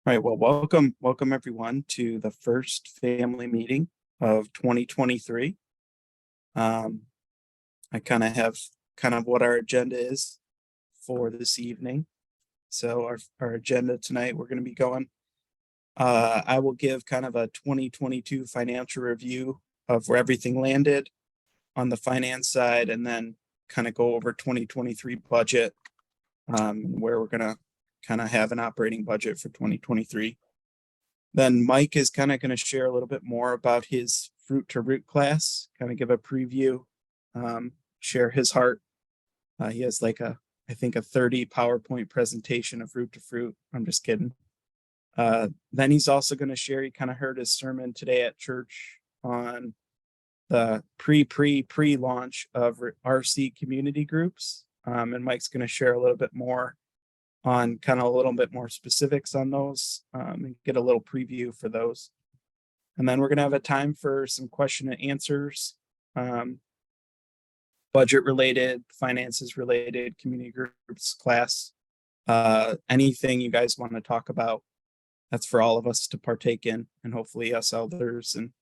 All right, well, welcome everyone to the first family meeting of 2023. I kind of have what our agenda is for this evening. So our agenda tonight, we're going to be going, I will give kind of a 2022 financial review of where everything landed on the finance side, and then kind of go over 2023 budget, where we're going to kind of have an operating budget for 2023. Then Mike is kind of going to share a little bit more about his Fruit to Root class, kind of give a preview, share his heart. He has I think a 30 PowerPoint presentation of Root to Fruit. I'm just kidding. Then he's also going to share, he kind of heard his sermon today at church on the pre-launch of RC community groups. And Mike's going to share a little bit more on kind of a little bit more specifics on those, and get a little preview for those. And then we're going to have a time for some question and answers, budget related, finances related, community groups, class, anything you guys want to talk about. That's for all of us to partake in, and hopefully us elders and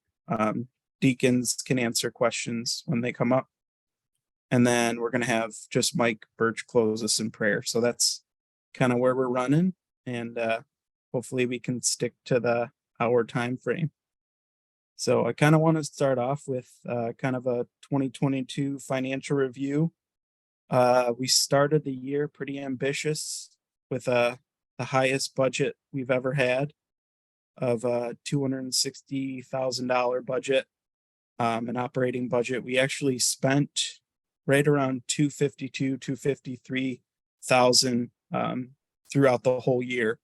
deacons can answer questions when they come up. And then we're going to have just Mike Birch close us in prayer. So that's kind of where we're running, and hopefully we can stick to the hour time frame. So I kind of want to start off with kind of a 2022 financial review. We started the year pretty ambitious with the highest budget we've ever had of a $260,000 budget, an operating budget. We actually spent right around 253,000 throughout the whole year.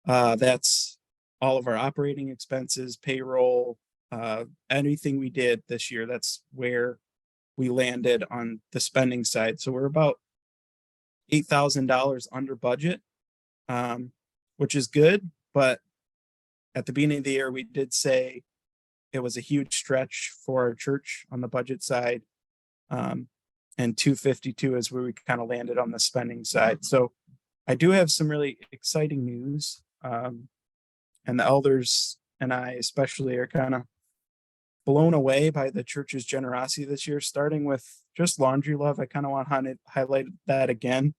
That's all of our operating expenses, payroll, anything we did this year. That's where we landed on the spending side. So we're about $8,000 under budget, which is good. But at the beginning of the year, we did say it was a huge stretch for our church on the budget side. And 252 is where we kind of landed on the spending side. So I do have some really exciting news. And the elders and I especially are kind of blown away by the church's generosity this year, starting with just Laundry Love. I kind of want to highlight that again.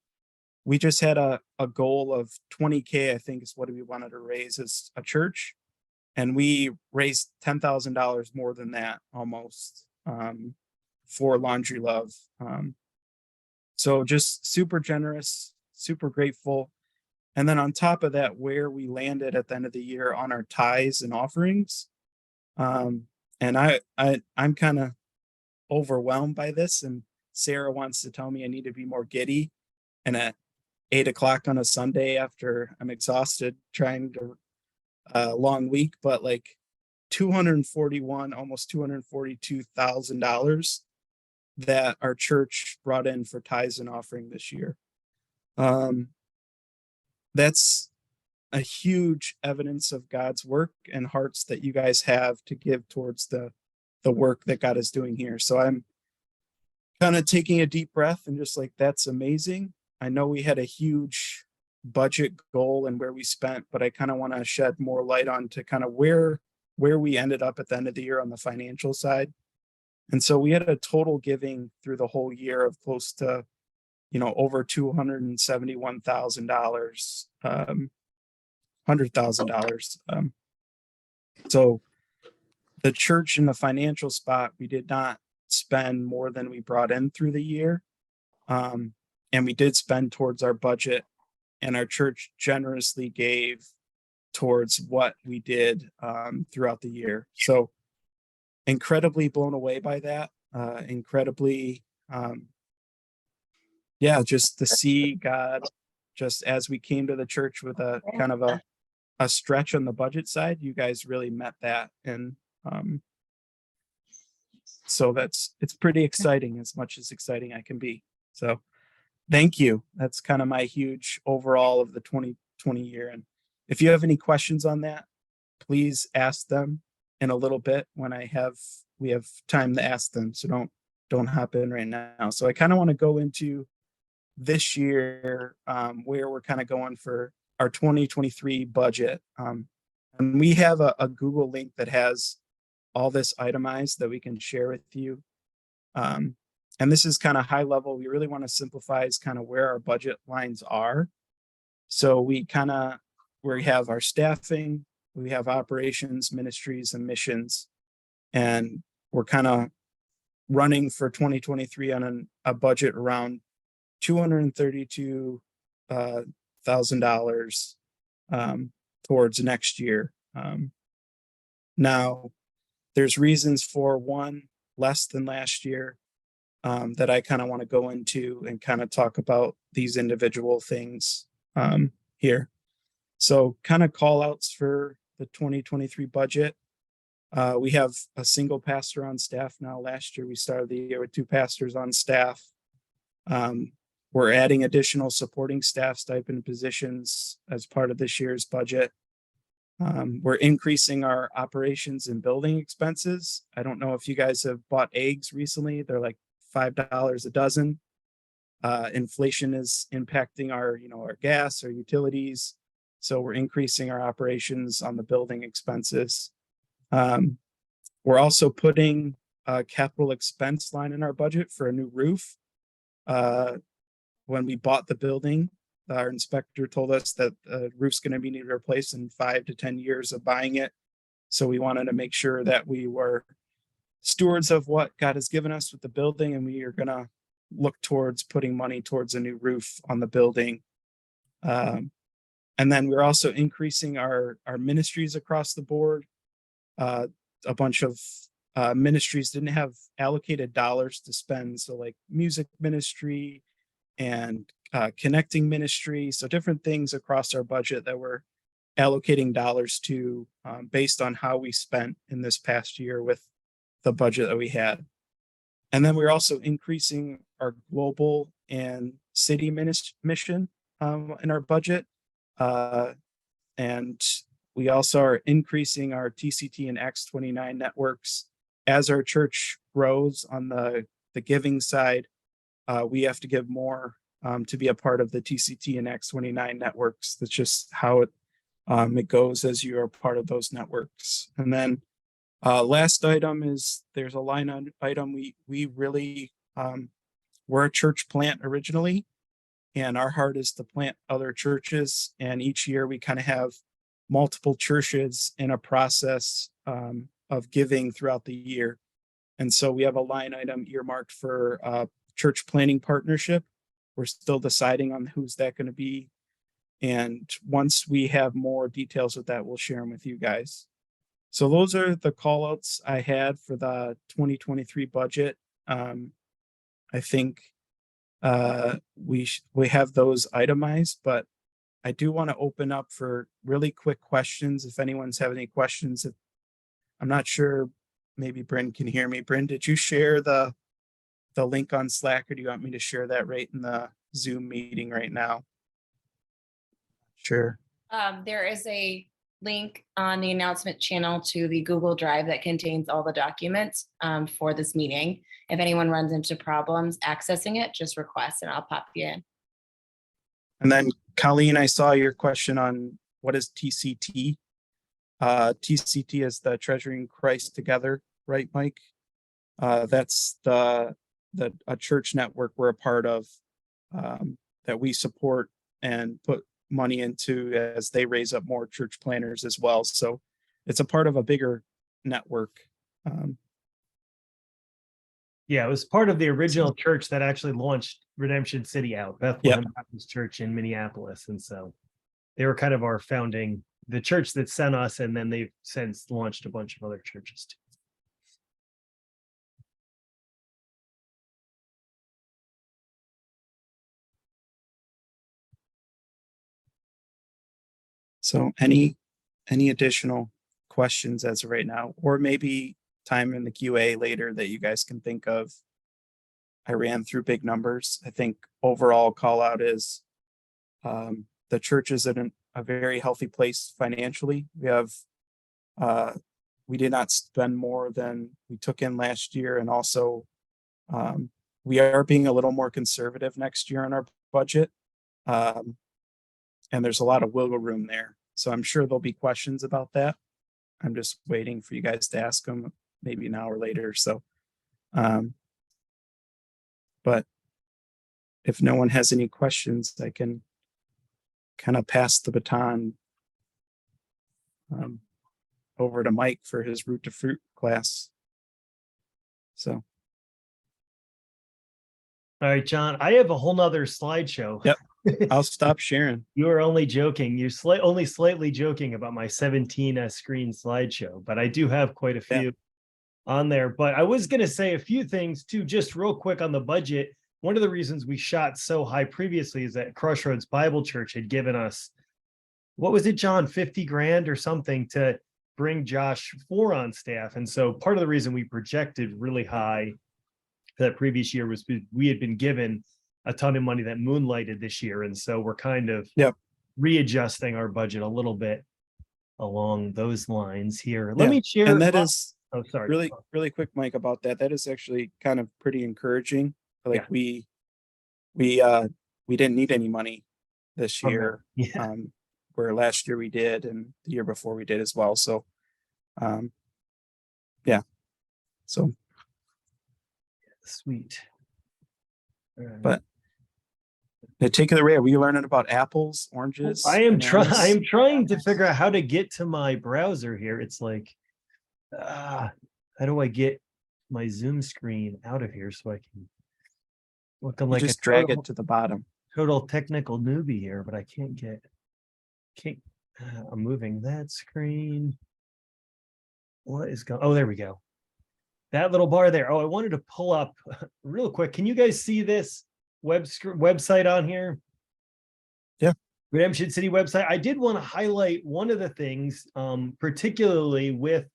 We just had a goal of 20K, I think is what we wanted to raise as a church. And we raised $10,000 more than that almost. For Laundry Love. So just super generous, super grateful. And then on top of that, where we landed at the end of the year on our tithes and offerings. And I'm kind of overwhelmed by this, and Sarah wants to tell me I need to be more giddy. And at 8:00 on a Sunday after I'm exhausted trying to long week, but like $241, almost $242,000 that our church brought in for tithes and offering this year. That's a huge evidence of God's work and hearts that you guys have to give towards the work that God is doing here. So I'm kind of taking a deep breath and just like, that's amazing. I know we had a huge budget goal and where we spent, but I kind of want to shed more light on to kind of where we ended up at the end of the year on the financial side. And so we had a total giving through the whole year of close to, over $271,000, $100,000. So the church in the financial spot, we did not spend more than we brought in through the year. And we did spend towards our budget, and our church generously gave towards what we did throughout the year. So incredibly blown away by that. Incredibly, just to see God, just as we came to the church with a kind of a stretch on the budget side, you guys really met that. And so it's pretty exciting, as much as exciting I can be. So thank you. That's kind of my huge overall of the 2020 year. And if you have any questions on that, please ask them in a little bit when we have time to ask them. So don't hop in right now. So I kind of want to go into this year, where we're kind of going for our 2023 budget. And we have a Google link that has all this itemized that we can share with you. And this is kind of high level. We really want to simplify is kind of where our budget lines are. So we have our staffing, we have operations, ministries, and missions. And we're kind of running for 2023 on a budget around $232,000 towards next year. Now, there's reasons for one less than last year that I kind of want to go into and kind of talk about these individual things here. So kind of call outs for the 2023 budget. We have a single pastor on staff now. Last year, we started the year with 2 pastors on staff. We're adding additional supporting staff stipend positions as part of this year's budget. We're increasing our operations and building expenses. I don't know if you guys have bought eggs recently. They're like $5 a dozen. Inflation is impacting our gas, our utilities. So we're increasing our operations on the building expenses. We're also putting a capital expense line in our budget for a new roof. When we bought the building, our inspector told us that the roof's going to be needed replaced in 5 to 10 years of buying it. So we wanted to make sure that we were stewards of what God has given us with the building, and we are going to look towards putting money towards a new roof on the building. And then we're also increasing our ministries across the board. A bunch of ministries didn't have allocated dollars to spend. So like music ministry and connecting ministry. So different things across our budget that we're allocating dollars to based on how we spent in this past year with the budget that we had. And then we're also increasing our global and city mission in our budget. And we also are increasing our TCT and Acts 29 networks. As our church grows on the giving side, we have to give more to be a part of the TCT and Acts 29 networks. That's just how it goes as you are part of those networks. And then last item is there's a line item. We really, we're a church plant originally, and our heart is to plant other churches. And each year we kind of have multiple churches in a process of giving throughout the year. And so we have a line item earmarked for church planning partnership. We're still deciding on who's that going to be. And once we have more details with that, we'll share them with you guys. So those are the call outs I had for the 2023 budget. I think we have those itemized, but I do want to open up for really quick questions. If anyone's have any questions, I'm not sure, maybe Bryn can hear me. Bryn, did you share the link on Slack, or do you want me to share that right in the Zoom meeting right now? Sure. There is a link on the announcement channel to the Google Drive that contains all the documents for this meeting. If anyone runs into problems accessing it, just request and I'll pop you in. And then Colleen, I saw your question on what is TCT. TCT is the Treasuring Christ Together, right, Mike? That's a church network we're a part of that we support and put money into as they raise up more church planners as well. So it's a part of a bigger network. Yeah, it was part of the original church that actually launched Redemption City out, Bethlehem Baptist Church in Minneapolis. And so they were kind of our founding, the church that sent us, and then they've since launched a bunch of other churches too. So any additional questions as of right now, or maybe time in the QA later that you guys can think of? I ran through big numbers. I think overall call out is the church is in a very healthy place financially. We did not spend more than we took in last year, and also we are being a little more conservative next year in our budget. and there's a lot of wiggle room there. So I'm sure there'll be questions about that. I'm just waiting for you guys to ask them, maybe now or later. So, but if no one has any questions, I can kind of pass the baton over to Mike for his Root to Fruit class. So, All right, John, I have a whole nother slideshow. Yep. I'll stop sharing. You are only joking. You're only slightly joking about my 17 screen slideshow, but I do have quite a few on there. But I was going to say a few things too, just real quick on the budget. One of the reasons we shot so high previously is that Crossroads Bible Church had given us, what was it, John, 50 grand or something to bring Josh Four on staff. And so part of the reason we projected really high that previous year was we had been given a ton of money that moonlighted this year. And so we're kind of readjusting our budget a little bit along those lines here. Let me share. And that is sorry. really quick, Mike, about that. That is actually kind of pretty encouraging. Like we didn't need any money this year. Where last year we did, and the year before we did as well. So, so sweet. But take it away. Are we learning about apples, oranges? I am trying to figure out how to get to my browser here. It's like, how do I get my Zoom screen out of here so I can look like just drag it to the bottom. Total technical newbie here, but I can't get. I'm moving that screen. What is going? Oh, there we go. That little bar there. Oh, I wanted to pull up real quick. Can you guys see this website on here? Yeah. Redemption City website. I did want to highlight one of the things, particularly with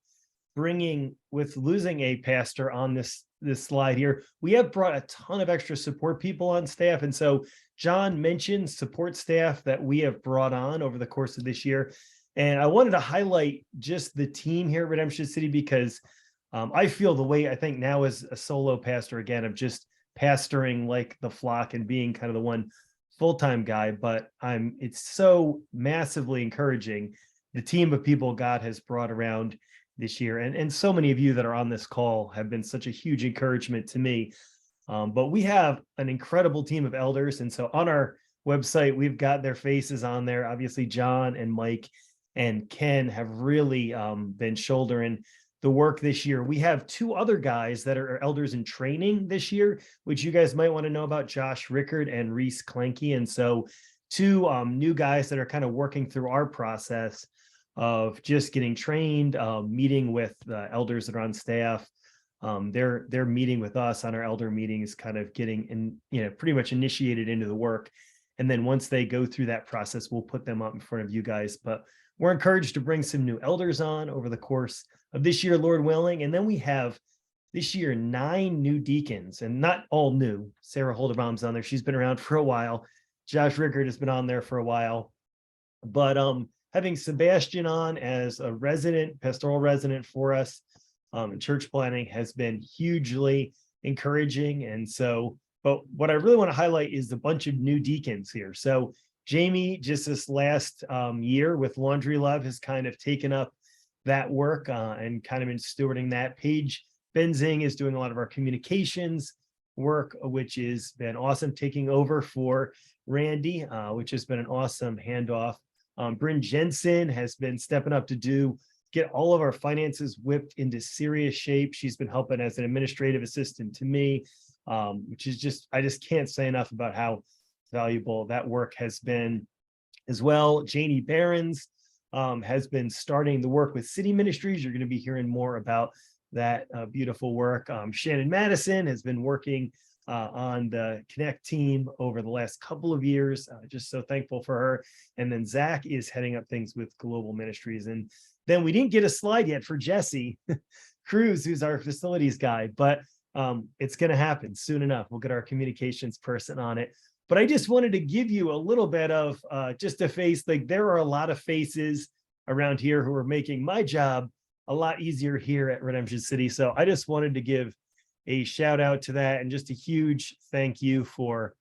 losing a pastor on this slide here. We have brought a ton of extra support people on staff. And so John mentioned support staff that we have brought on over the course of this year. And I wanted to highlight just the team here at Redemption City because I feel the way I think now as a solo pastor, again, of just pastoring like the flock and being kind of the one full-time guy, but it's so massively encouraging the team of people God has brought around this year. And so many of you that are on this call have been such a huge encouragement to me. But we have an incredible team of elders. And so on our website, we've got their faces on there. Obviously, John and Mike and Ken have really been shouldering the work this year. We have two other guys that are elders in training this year, which you guys might want to know about, Josh Rickard and Reese Klenke. And so two new guys that are kind of working through our process of just getting trained, meeting with the elders that are on staff. They're meeting with us on our elder meetings, kind of getting pretty much initiated into the work. And then once they go through that process, we'll put them up in front of you guys. But we're encouraged to bring some new elders on over the course of this year, Lord willing. And then we have this year 9 new deacons, and not all new. Sarah Holderbaum's on there. She's been around for a while. Josh Rickard has been on there for a while. But having Sebastian on as a pastoral resident for us in church planning has been hugely encouraging. And so, but what I really want to highlight is the bunch of new deacons here. So Jamie, just this last year with Laundry Love, has kind of taken up that work and kind of been stewarding that. Paige Benzing is doing a lot of our communications work, which has been awesome, taking over for Randy, which has been an awesome handoff. Bryn Jensen has been stepping up to get all of our finances whipped into serious shape. She's been helping as an administrative assistant to me, which is I just can't say enough about how valuable that work has been as well. Janie Behrens has been starting the work with City Ministries. You're going to be hearing more about that beautiful work. Shannon Madison has been working on the Connect team over the last couple of years. Just so thankful for her. And then Zach is heading up things with Global Ministries. And then we didn't get a slide yet for Jesse Cruz, who's our facilities guy, but it's going to happen soon enough. We'll get our communications person on it. But I just wanted to give you a little bit of just a face. Like, there are a lot of faces around here who are making my job a lot easier here at Redemption City. So I just wanted to give a shout out to that, and just a huge thank you for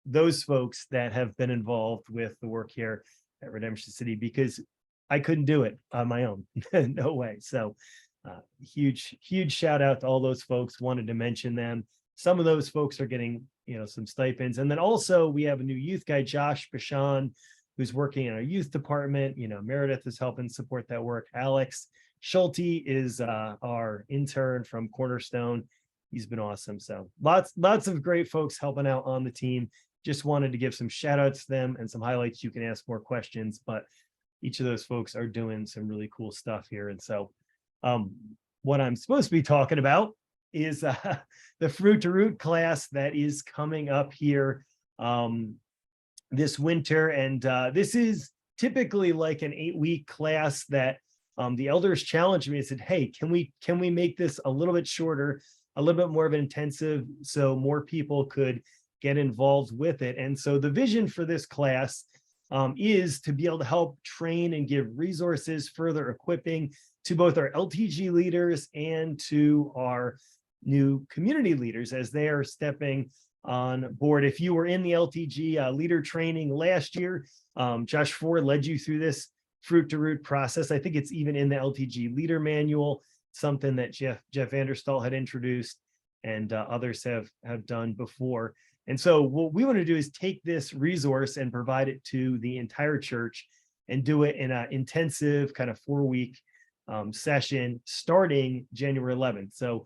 those folks that have been involved with the work here at Redemption City, because I couldn't do it on my own. No way. So huge shout out to all those folks. Wanted to mention them. Some of those folks are getting, some stipends. And then also we have a new youth guy, Josh Bashan, who's working in our youth department. Meredith is helping support that work. Alex Schulte is our intern from Cornerstone. He's been awesome. So lots of great folks helping out on the team. Just wanted to give some shout outs to them and some highlights. You can ask more questions, but each of those folks are doing some really cool stuff here. And so what I'm supposed to be talking about is the Fruit to Root class that is coming up here this winter. And this is typically like an 8-week class that the elders challenged me and said, hey, can we make this a little bit shorter, a little bit more of an intensive, so more people could get involved with it. And so the vision for this class is to be able to help train and give resources, further equipping to both our LTG leaders and to our new community leaders as they are stepping on board. If you were in the LTG leader training last year, Josh Ford led you through this Fruit to Root process. I think it's even in the LTG leader manual, something that Jeff Vanderstall had introduced and others have done before. And so what we want to do is take this resource and provide it to the entire church and do it in an intensive kind of 4-week session starting January 11th. So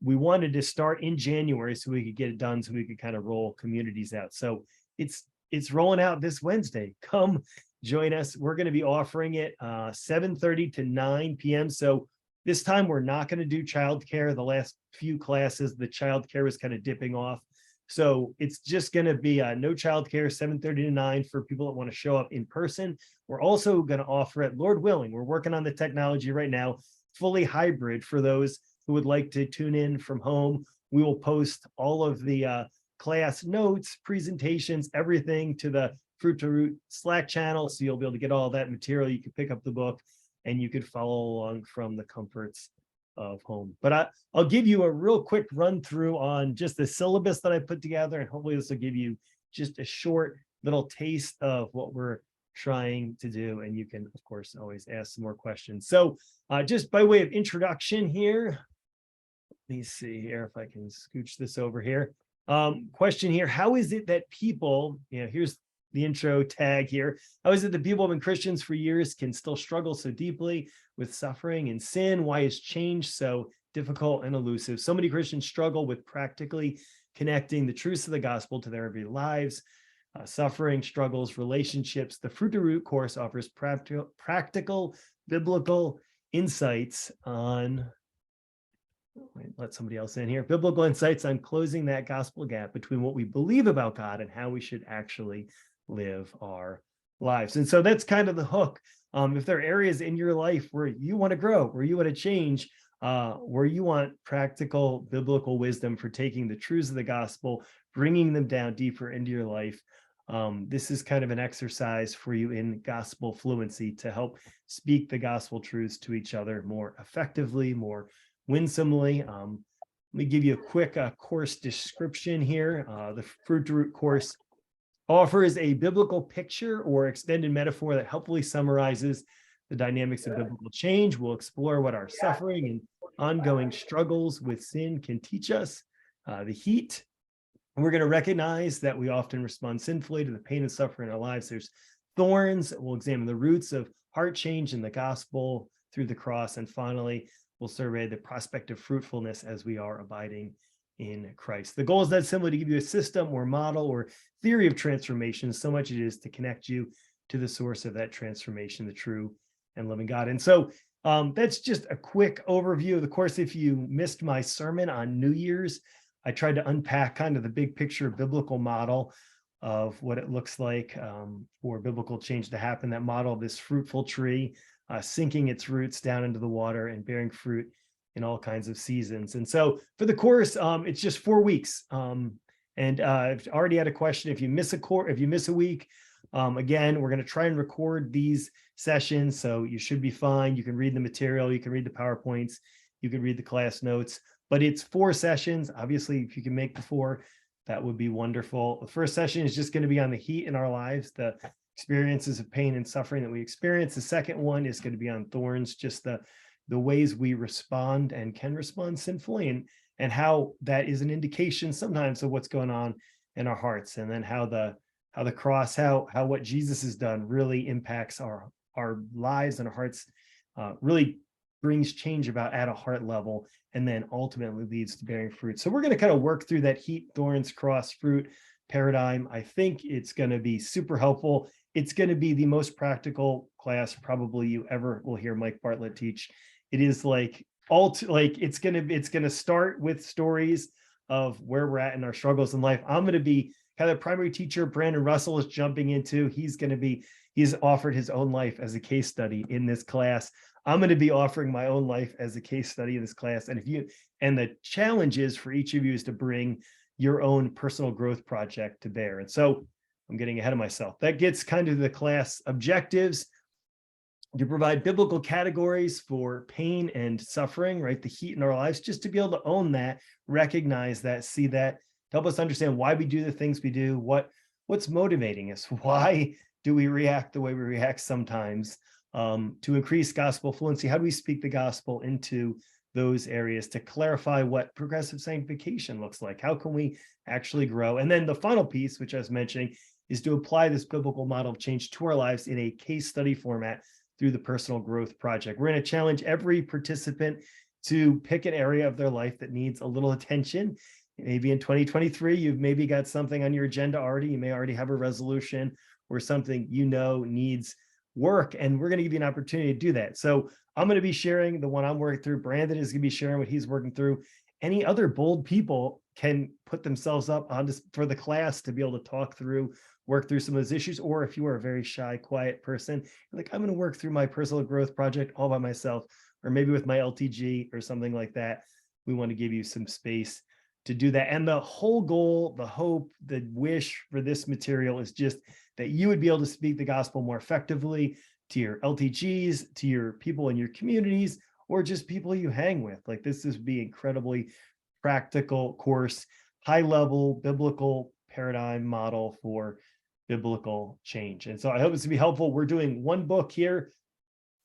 we wanted to start in January so we could get it done, so we could kind of roll communities out. So it's rolling out this Wednesday. Come join us. We're going to be offering it 7:30 to 9 p.m. So this time we're not going to do childcare. The last few classes, the childcare was kind of dipping off. So it's just going to be no childcare, 7:30 to 9 for people that want to show up in person. We're also going to offer it, Lord willing, we're working on the technology right now, fully hybrid for those who would like to tune in from home. We will post all of the class notes, presentations, everything to the Fruit to Root Slack channel. So you'll be able to get all that material. You can pick up the book and you could follow along from the comforts of home. But I'll give you a real quick run through on just the syllabus that I put together, and hopefully this will give you just a short little taste of what we're trying to do. And you can, of course, always ask some more questions. So just by way of introduction here, let me see here if I can scooch this over here. Question here, how is it that people, here's the intro tag here. How is it that people who have been Christians for years can still struggle so deeply with suffering and sin? Why is change so difficult and elusive? So many Christians struggle with practically connecting the truths of the gospel to their everyday lives, suffering, struggles, relationships. The Fruit to Root course offers practical biblical insights on, let somebody else in here, biblical insights on closing that gospel gap between what we believe about God and how we should actually live our lives. And so that's kind of the hook. If there are areas in your life where you want to grow, where you want to change, where you want practical biblical wisdom for taking the truths of the gospel, bringing them down deeper into your life, this is kind of an exercise for you in gospel fluency to help speak the gospel truths to each other more effectively, more winsomely. Let me give you a quick course description here. The Fruit to Root course offers a biblical picture or extended metaphor that helpfully summarizes the dynamics of biblical change. We'll explore what our suffering and ongoing struggles with sin can teach us. The heat. And we're going to recognize that we often respond sinfully to the pain and suffering in our lives. There's thorns. We'll examine the roots of heart change in the gospel through the cross. And finally, we'll survey the prospect of fruitfulness as we are abiding in Christ. The goal is not simply to give you a system or model or theory of transformation, so much it is to connect you to the source of that transformation, the true and living God. And so that's just a quick overview of the course. If you missed my sermon on New Year's, I tried to unpack kind of the big picture biblical model of what it looks like for biblical change to happen. That model of this fruitful tree sinking its roots down into the water and bearing fruit in all kinds of seasons. And so for the course, it's just 4 weeks. And I've already had a question. If you miss a week, again, we're going to try and record these sessions, so you should be fine. You can read the material, you can read the PowerPoints, you can read the class notes, but it's 4 sessions. Obviously, if you can make the 4, that would be wonderful. The first session is just going to be on the heat in our lives, the experiences of pain and suffering that we experience. The second one is going to be on thorns, just the ways we respond and can respond sinfully, and how that is an indication sometimes of what's going on in our hearts, and then how the cross, how what Jesus has done really impacts our lives and our hearts, really brings change about at a heart level, and then ultimately leads to bearing fruit. So we're going to kind of work through that heat, thorns, cross, fruit paradigm. I think it's going to be super helpful. It's going to be the most practical class probably you ever will hear Mike Bartlett teach. It is like it's going to start with stories of where we're at in our struggles in life. I'm going to be kind of the primary teacher. Brandon Russell is jumping into. He's offered his own life as a case study in this class. I'm going to be offering my own life as a case study in this class. And the challenge is for each of you is to bring your own personal growth project to bear. And so I'm getting ahead of myself. That gets kind of the class objectives. To provide biblical categories for pain and suffering, right? The heat in our lives, just to be able to own that, recognize that, see that, help us understand why we do the things we do, what's motivating us, why do we react the way we react sometimes, to increase gospel fluency. How do we speak the gospel into those areas, to clarify what progressive sanctification looks like? How can we actually grow? And then the final piece, which I was mentioning, is to apply this biblical model of change to our lives in a case study format through the personal growth project. We're going to challenge every participant to pick an area of their life that needs a little attention. Maybe in 2023, you've maybe got something on your agenda already. You may already have a resolution or something needs work, and we're going to give you an opportunity to do that. So I'm going to be sharing the one I'm working through. Brandon is going to be sharing what he's working through. Any other bold people can put themselves up on this for the class to be able to work through some of those issues. Or if you are a very shy, quiet person, like, I'm going to work through my personal growth project all by myself, or maybe with my LTG or something like that. We want to give you some space to do that. And the whole goal, the hope, the wish for this material is just that you would be able to speak the gospel more effectively to your LTGs, to your people in your communities, or just people you hang with. Like, this is be incredibly practical course, high level biblical paradigm model for biblical change. And so I hope this will be helpful. We're doing one book here,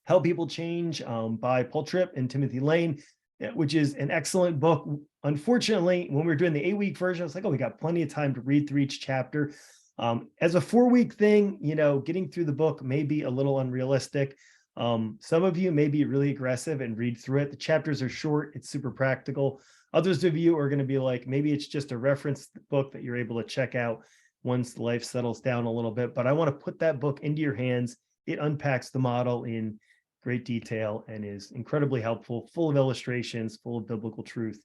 Help People Change, by Paul Tripp and Timothy Lane, which is an excellent book. Unfortunately, when we were doing the 8-week version, I was like, oh, we got plenty of time to read through each chapter. As a 4-week thing, getting through the book may be a little unrealistic. Some of you may be really aggressive and read through it. The chapters are short. It's super practical. Others of you are going to be like, maybe it's just a reference book that you're able to check out once life settles down a little bit. But I want to put that book into your hands. It unpacks the model in great detail and is incredibly helpful, full of illustrations, full of biblical truth.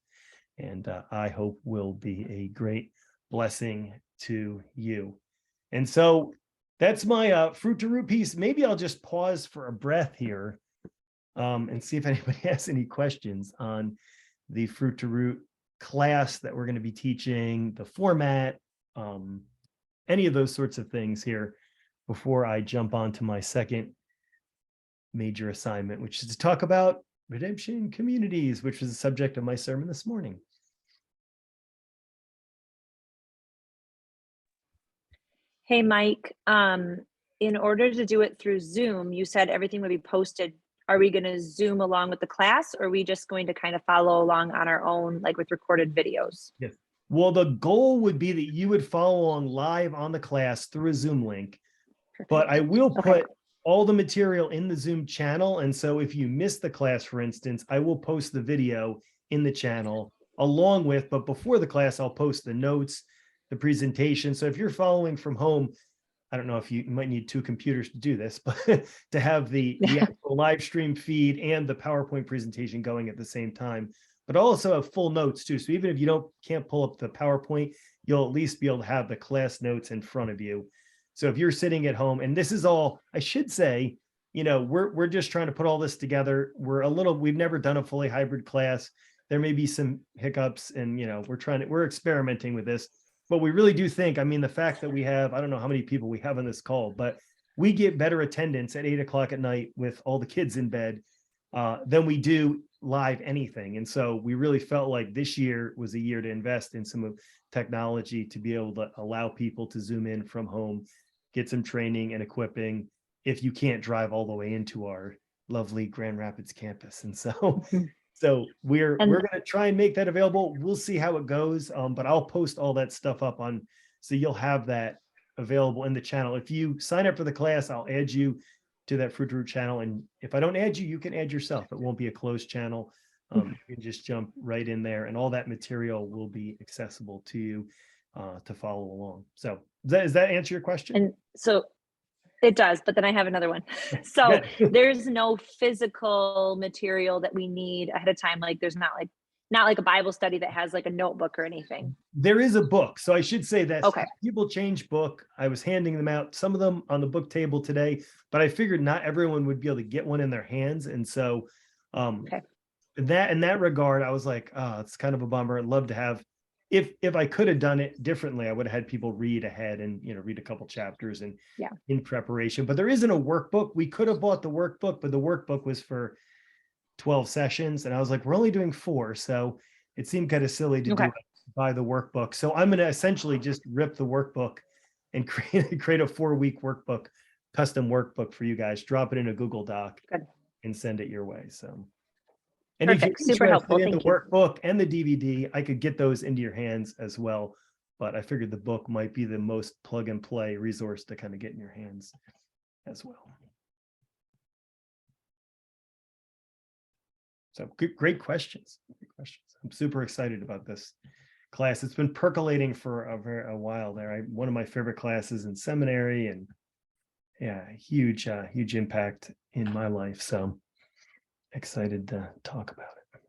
And I hope will be a great blessing to you. And so that's my fruit to root piece. Maybe I'll just pause for a breath here and see if anybody has any questions on the fruit to root class that we're going to be teaching, the format, any of those sorts of things here before I jump on to my second major assignment, which is to talk about redemption communities, which was the subject of my sermon this morning. Hey, Mike, in order to do it through Zoom, you said everything would be posted. Are we going to Zoom along with the class, or are we just going to kind of follow along on our own, like with recorded videos? Yes. Well, the goal would be that you would follow along live on the class through a Zoom link, but I will put all the material in the Zoom channel. And so if you miss the class, for instance, I will post the video in the channel along with, but before the class, I'll post the notes, the presentation. So if you're following from home, I don't know if you might need 2 computers to do this, but to have the actual live stream feed and the PowerPoint presentation going at the same time, but also have full notes too. So even if you can't pull up the PowerPoint, you'll at least be able to have the class notes in front of you. So if you're sitting at home, and this is all, I should say, we're just trying to put all this together. We've never done a fully hybrid class. There may be some hiccups, and we're experimenting with this. But we really do think, the fact that we have, I don't know how many people we have on this call, but we get better attendance at 8 o'clock at night with all the kids in bed than we do live anything. And so we really felt like this year was a year to invest in some of technology to be able to allow people to Zoom in from home, get some training and equipping if you can't drive all the way into our lovely Grand Rapids campus. And so we're And- going to try and make that available. We'll see how it goes. But I'll post all that stuff up on, so you'll have that available in the channel. If you sign up for the class, I'll add you to that Fruit Root channel. And if I don't add you, you can add yourself. It won't be a closed channel. You can just jump right in there, and all that material will be accessible to you to follow along. So does that answer your question? And so it does, but then I have another one. So there's no physical material that we need ahead of time. Like there's not like a Bible study that has like a notebook or anything. There is a book. So I should say that Okay. People Change book. I was handing them out, some of them on the book table today, but I figured not everyone would be able to get one in their hands. And so Okay. in that regard, I was like, oh, it's kind of a bummer. I'd love to have, if I could have done it differently, I would have had people read ahead and, read a couple chapters and in preparation. But there isn't a workbook. We could have bought the workbook, but the workbook was for 12 sessions. And I was like, we're only doing 4. So it seemed kind of silly to buy the workbook. So I'm going to essentially just rip the workbook and create a 4-week workbook, custom workbook for you guys, drop it in a Google Doc and send it your way. So. And Perfect. if you're Super helpful. interested in Thank the you. workbook and the DVD, I could get those into your hands as well. But I figured the book might be the most plug and play resource to kind of get in your hands as well. So great questions. Great questions. I'm super excited about this class. It's been percolating for a while there. One of my favorite classes in seminary, and huge impact in my life. So excited to talk about it.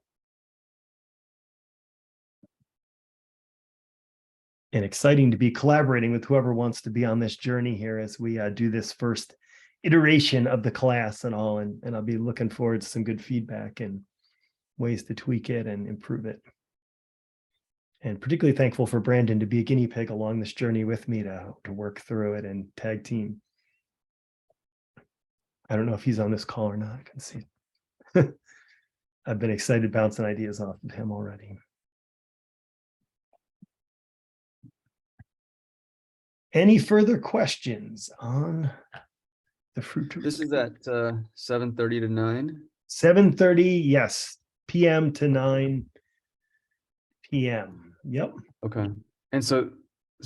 And exciting to be collaborating with whoever wants to be on this journey here as we do this first iteration of the class and all. And I'll be looking forward to some good feedback and ways to tweak it and improve it. And particularly thankful for Brandon to be a guinea pig along this journey with me to work through it and tag team. I don't know if he's on this call or not. I can see. I've been excited bouncing ideas off of him already. Any further questions on the Fruit Root? This is at 7:30 to 9. 7:30, yes, p.m. to 9 p.m. Yep. Okay. And so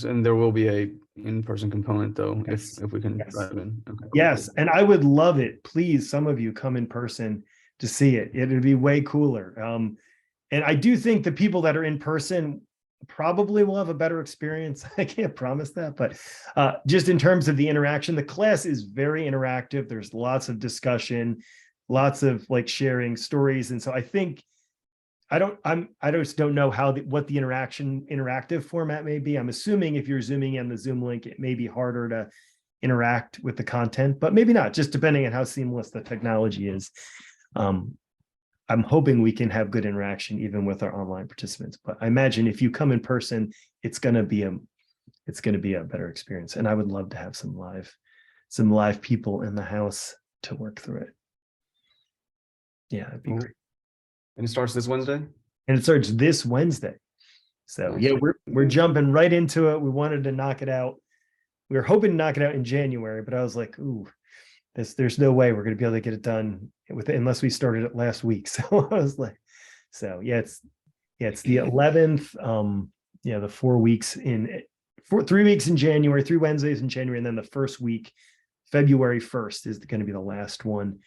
and there will be a in-person component though, Yes. if we can Yes. drive in. Okay. Yes, and I would love it. Please, some of you come in person to see it. It'd be way cooler. And I do think the people that are in person probably will have a better experience. I can't promise that, but just in terms of the interaction, the class is very interactive. There's lots of discussion, lots of like sharing stories. And so I think I just don't know what the interactive format may be. I'm assuming if you're zooming in the Zoom link, it may be harder to interact with the content, but maybe not, just depending on how seamless the technology is. I'm hoping we can have good interaction even with our online participants, but I imagine if you come in person, it's going to be a better experience. And I would love to have some live people in the house to work through it. Yeah, that'd be Cool. great. And it starts this Wednesday? And it starts this Wednesday. So yeah, we're jumping right into it. We wanted to knock it out. We were hoping to knock it out in January, but I was like, ooh, there's no way we're going to be able to get it done unless we started it last week. So I was like, it's the 11th. The 4 weeks 3 weeks in January, 3 Wednesdays in January, and then the first week, February 1st, is going to be the last one.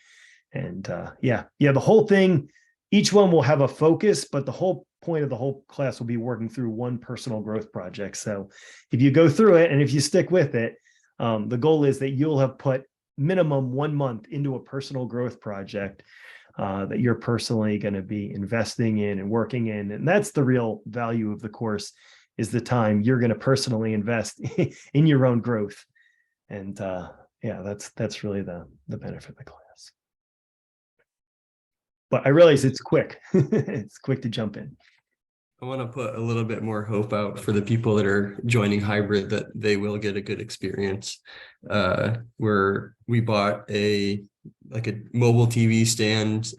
And the whole thing, each one will have a focus, but the whole point of the whole class will be working through one personal growth project. So if you go through it and if you stick with it, the goal is that you'll have put minimum 1 month into a personal growth project that you're personally going to be investing in and working in. And that's the real value of the course, is the time you're going to personally invest in your own growth. And that's really the benefit of the class. But I realize it's quick. It's quick to jump in. I want to put a little bit more hope out for the people that are joining hybrid that they will get a good experience. Where we bought a like a mobile TV stand,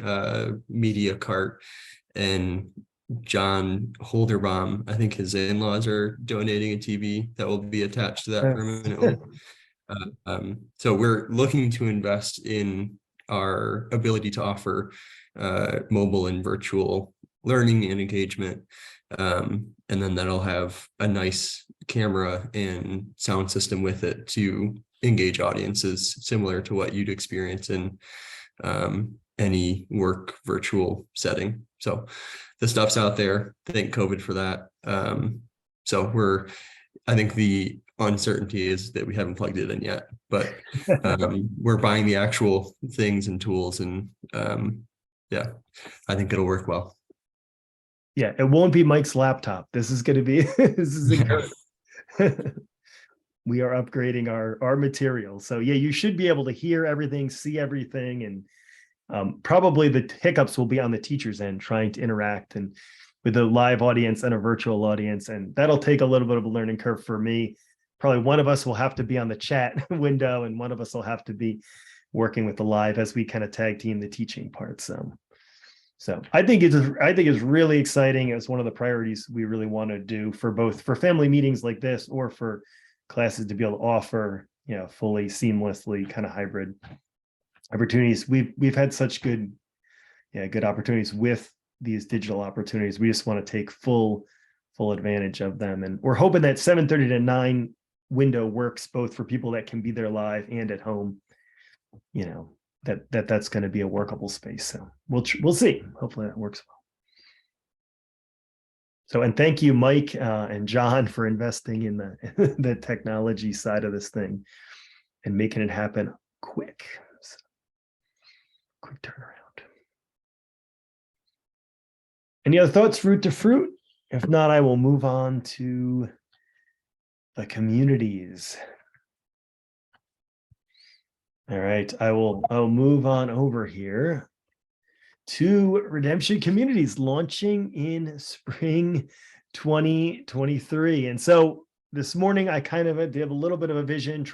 media cart, and John Holderbaum, I think his in-laws are donating a TV that will be attached to that permanently. So we're looking to invest in our ability to offer mobile and virtual learning and engagement. And then that'll have a nice camera and sound system with it to engage audiences similar to what you'd experience in any work virtual setting. So the stuff's out there. Thank COVID for that. So I think the uncertainty is that we haven't plugged it in yet, but we're buying the actual things and tools, and yeah, I think it'll work well. Yeah, it won't be Mike's laptop. This is going to be, we are upgrading our material. So yeah, you should be able to hear everything, see everything, and probably the hiccups will be on the teacher's end trying to interact and with a live audience and a virtual audience. And that'll take a little bit of a learning curve for me. Probably one of us will have to be on the chat window and one of us will have to be working with the live as we kind of tag team the teaching part. So I think it's really exciting. It's one of the priorities we really want to do for family meetings like this, or for classes to be able to offer, fully seamlessly kind of hybrid opportunities. We've had such good opportunities with these digital opportunities. We just want to take full advantage of them. And we're hoping that 7:30 to 9 window works both for people that can be there live and at home, that's going to be a workable space. So we'll see. Hopefully that works well. So, and thank you, Mike and John, for investing in the technology side of this thing and making it happen quick. So, quick turnaround. Any other thoughts, root to fruit? If not, I will move on to the communities. All right, I'll move on over here to Redemption Communities launching in spring 2023. And so this morning, I kind of have a little bit of a vision,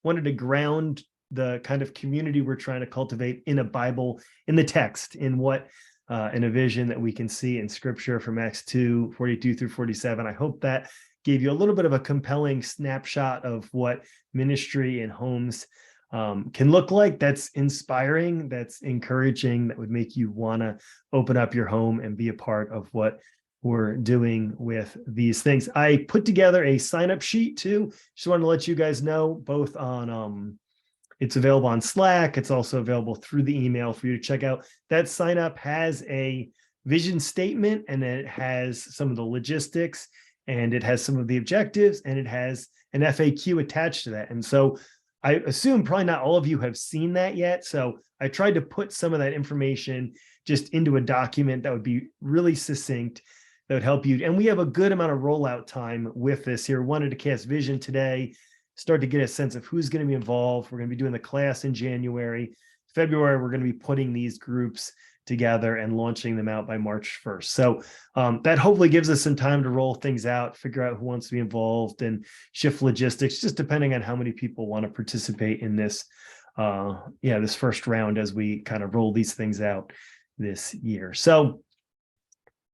wanted to ground the kind of community we're trying to cultivate in a Bible, in the text, in a vision that we can see in scripture from Acts 2, 42 through 47. I hope that gave you a little bit of a compelling snapshot of what ministry in homes can look like. That's inspiring, that's encouraging, that would make you want to open up your home and be a part of what we're doing with these things. I put together a sign-up sheet too. Just want to let you guys know, both on it's available on Slack. It's also available through the email for you to check out. That sign up has a vision statement, and it has some of the logistics, and it has some of the objectives, and it has an FAQ attached to that. And so I assume probably not all of you have seen that yet. So I tried to put some of that information just into a document that would be really succinct, that would help you. And we have a good amount of rollout time with this here. Wanted to cast vision today, start to get a sense of who's going to be involved. We're going to be doing the class in January. February, we're going to be putting these groups together and launching them out by March 1st. So that hopefully gives us some time to roll things out, figure out who wants to be involved, and shift logistics, just depending on how many people want to participate in this, this first round as we kind of roll these things out this year. So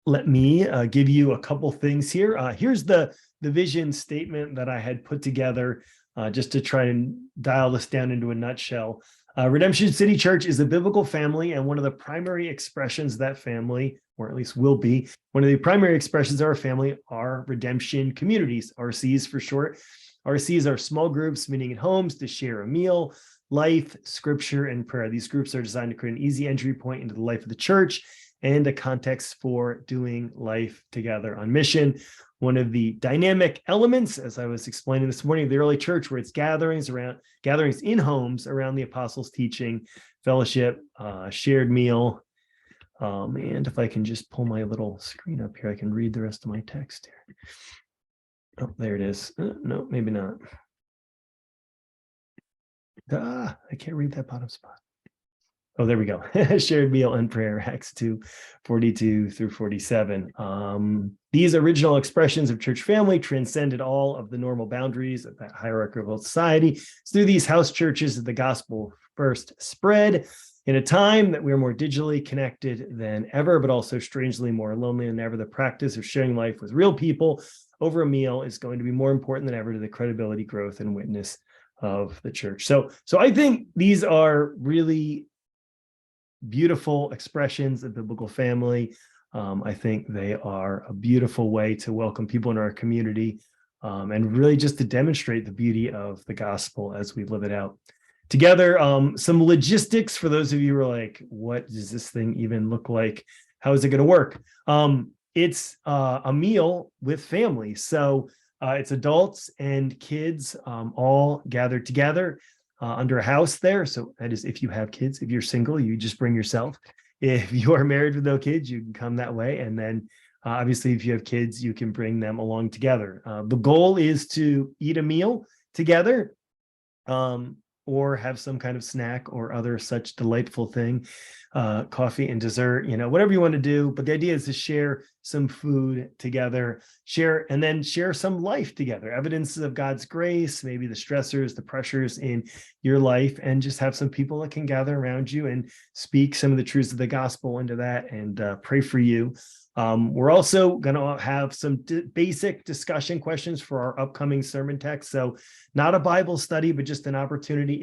let me give you a couple things here. Here's the vision statement that I had put together just to try and dial this down into a nutshell. Redemption City Church is a biblical family, and one of the primary expressions of that family, or at least will be, one of the primary expressions of our family are redemption communities, RCs for short. RCs are small groups meeting in homes to share a meal, life, scripture, and prayer. These groups are designed to create an easy entry point into the life of the church and a context for doing life together on mission. One of the dynamic elements, as I was explaining this morning, of the early church, where it's gatherings in homes around the apostles' teaching, fellowship, shared meal. And if I can just pull my little screen up here, I can read the rest of my text here. Oh, there it is. No, maybe not. I can't read that bottom spot. Oh, there we go. Shared meal and prayer, Acts 2, 42 through 47. These original expressions of church family transcended all of the normal boundaries of that hierarchical society. It's through these house churches that the gospel first spread. In a time that we're more digitally connected than ever, but also strangely more lonely than ever, the practice of sharing life with real people over a meal is going to be more important than ever to the credibility, growth, and witness of the church. So I think these are really beautiful expressions of biblical family. I think they are a beautiful way to welcome people in our community, and really just to demonstrate the beauty of the gospel as we live it out together. Some logistics for those of you who are like, what does this thing even look like? How is it going to work? It's a meal with family. So it's adults and kids all gathered together under a house there. So that is if you have kids. If you're single, you just bring yourself. If you are married with no kids, you can come that way. And then obviously, if you have kids, you can bring them along together. The goal is to eat a meal together, or have some kind of snack or other such delightful thing, coffee and dessert, whatever you want to do. But the idea is to share some food together, and then share some life together, evidences of God's grace, maybe the stressors, the pressures in your life, and just have some people that can gather around you and speak some of the truths of the gospel into that and pray for you. We're also going to have some basic discussion questions for our upcoming sermon text. So not a Bible study, but just an opportunity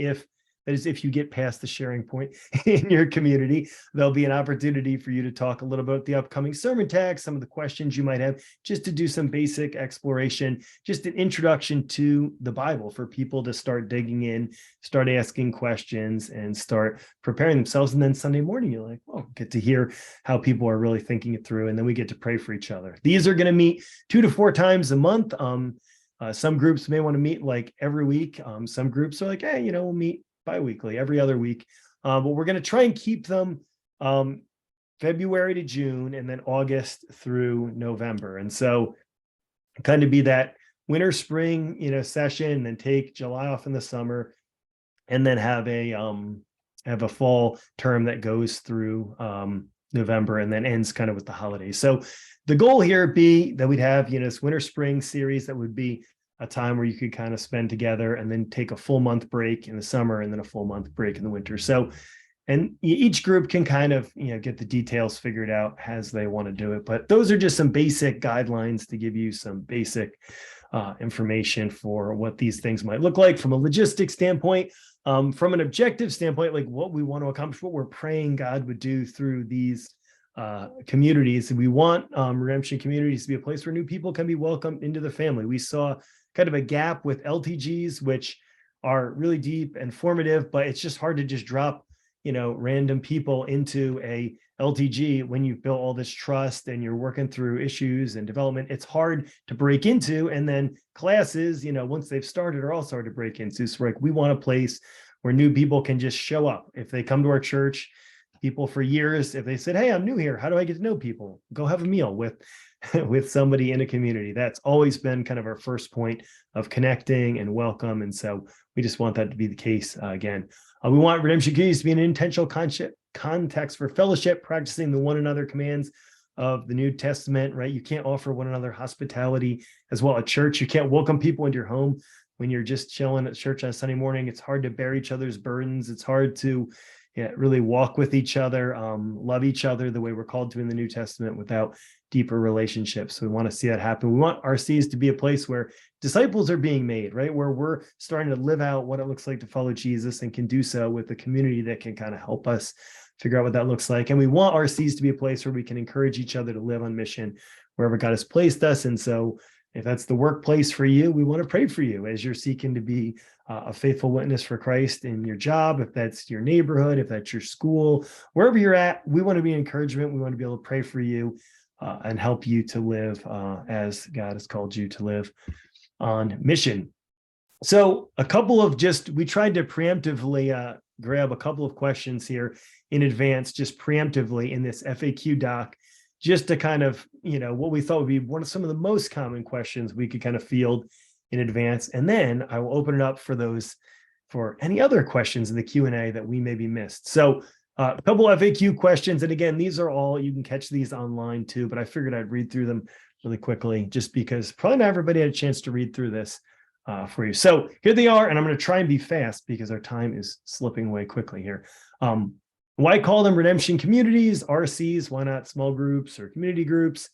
if you get past the sharing point in your community, there'll be an opportunity for you to talk a little bit about the upcoming sermon text, some of the questions you might have, just to do some basic exploration, just an introduction to the Bible for people to start digging in, start asking questions, and start preparing themselves. And then Sunday morning, you're like, oh, get to hear how people are really thinking it through. And then we get to pray for each other. These are going to meet 2 to 4 times a month. Some groups may want to meet like every week. Some groups are like, hey, we'll meet bi-weekly, every other week. But we're going to try and keep them February to June, and then August through November. And so kind of be that winter, spring, session, and then take July off in the summer, and then have a fall term that goes through November and then ends kind of with the holidays. So the goal here be that we'd have, this winter, spring series that would be a time where you could kind of spend together, and then take a full month break in the summer, and then a full month break in the winter. So, and each group can kind of, get the details figured out as they want to do it. But those are just some basic guidelines to give you some basic information for what these things might look like from a logistics standpoint, from an objective standpoint, like what we want to accomplish, what we're praying God would do through these communities. We want Redemption communities to be a place where new people can be welcomed into the family. We saw kind of a gap with LTGs, which are really deep and formative, but it's just hard to just drop, random people into a LTG when you've built all this trust and you're working through issues and development. It's hard to break into. And then classes, once they've started, are also hard to break into. So we want a place where new people can just show up. If they come to our church, people for years, if they said, hey, I'm new here, how do I get to know people? Go have a meal with somebody in a community. That's always been kind of our first point of connecting and welcome. And so we just want that to be the case again. We want Redemption communities to be an intentional context for fellowship, practicing the one another commands of the New Testament, right? You can't offer one another hospitality as well at church. You can't welcome people into your home when you're just chilling at church on a Sunday morning. It's hard to bear each other's burdens. It's hard to really walk with each other, love each other the way we're called to in the New Testament without deeper relationships. So we want to see that happen. We want RCs to be a place where disciples are being made, right? Where we're starting to live out what it looks like to follow Jesus, and can do so with a community that can kind of help us figure out what that looks like. And we want RCs to be a place where we can encourage each other to live on mission wherever God has placed us. And so if that's the workplace for you, we want to pray for you as you're seeking to be a faithful witness for Christ in your job. If that's your neighborhood, if that's your school, wherever you're at, we want to be encouragement. We want to be able to pray for you and help you to live as God has called you to live on mission. So we tried to preemptively grab a couple of questions here in advance, just preemptively in this FAQ doc, just to kind of, what we thought would be one of some of the most common questions we could kind of field in advance. And then I will open it up for any other questions in the Q&A that we maybe missed. So a couple FAQ questions. And again, these are all, you can catch these online too, but I figured I'd read through them really quickly just because probably not everybody had a chance to read through this for you. So here they are, and I'm going to try and be fast because our time is slipping away quickly here. Why call them redemption communities, RCs? Why not small groups or community groups?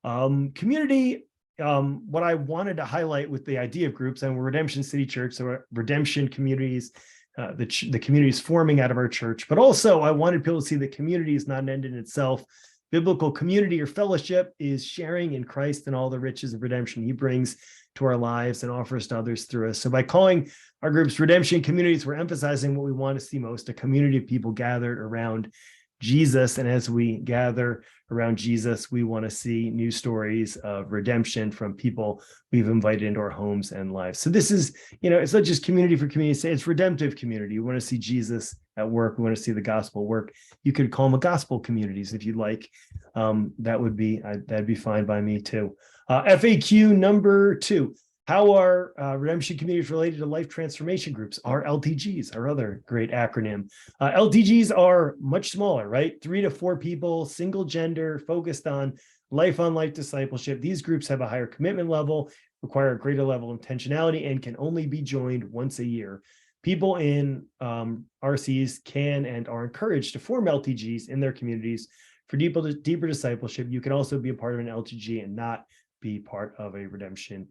Community, what I wanted to highlight with the idea of groups, and we're Redemption City Church, so we're redemption communities, the communities forming out of our church, but also I wanted people to see that community is not an end in itself. Biblical community or fellowship is sharing in Christ and all the riches of redemption he brings to our lives and offers to others through us. So by calling our groups redemption communities, we're emphasizing what we want to see most, a community of people gathered around Jesus. And as we gather around Jesus, we want to see new stories of redemption from people we've invited into our homes and lives. So this is, it's not just community for community's sake, it's redemptive community. We want to see Jesus at work. We want to see the gospel work. You could call them gospel communities if you'd like. That'd be fine by me too. FAQ number 2. How are redemption communities related to life transformation groups? Are LTGs, our other great acronym. LTGs are much smaller, right? 3 to 4 people, single gender, focused on life discipleship. These groups have a higher commitment level, require a greater level of intentionality, and can only be joined once a year. People in RCs can and are encouraged to form LTGs in their communities for deeper discipleship. You can also be a part of an LTG and not be part of a redemption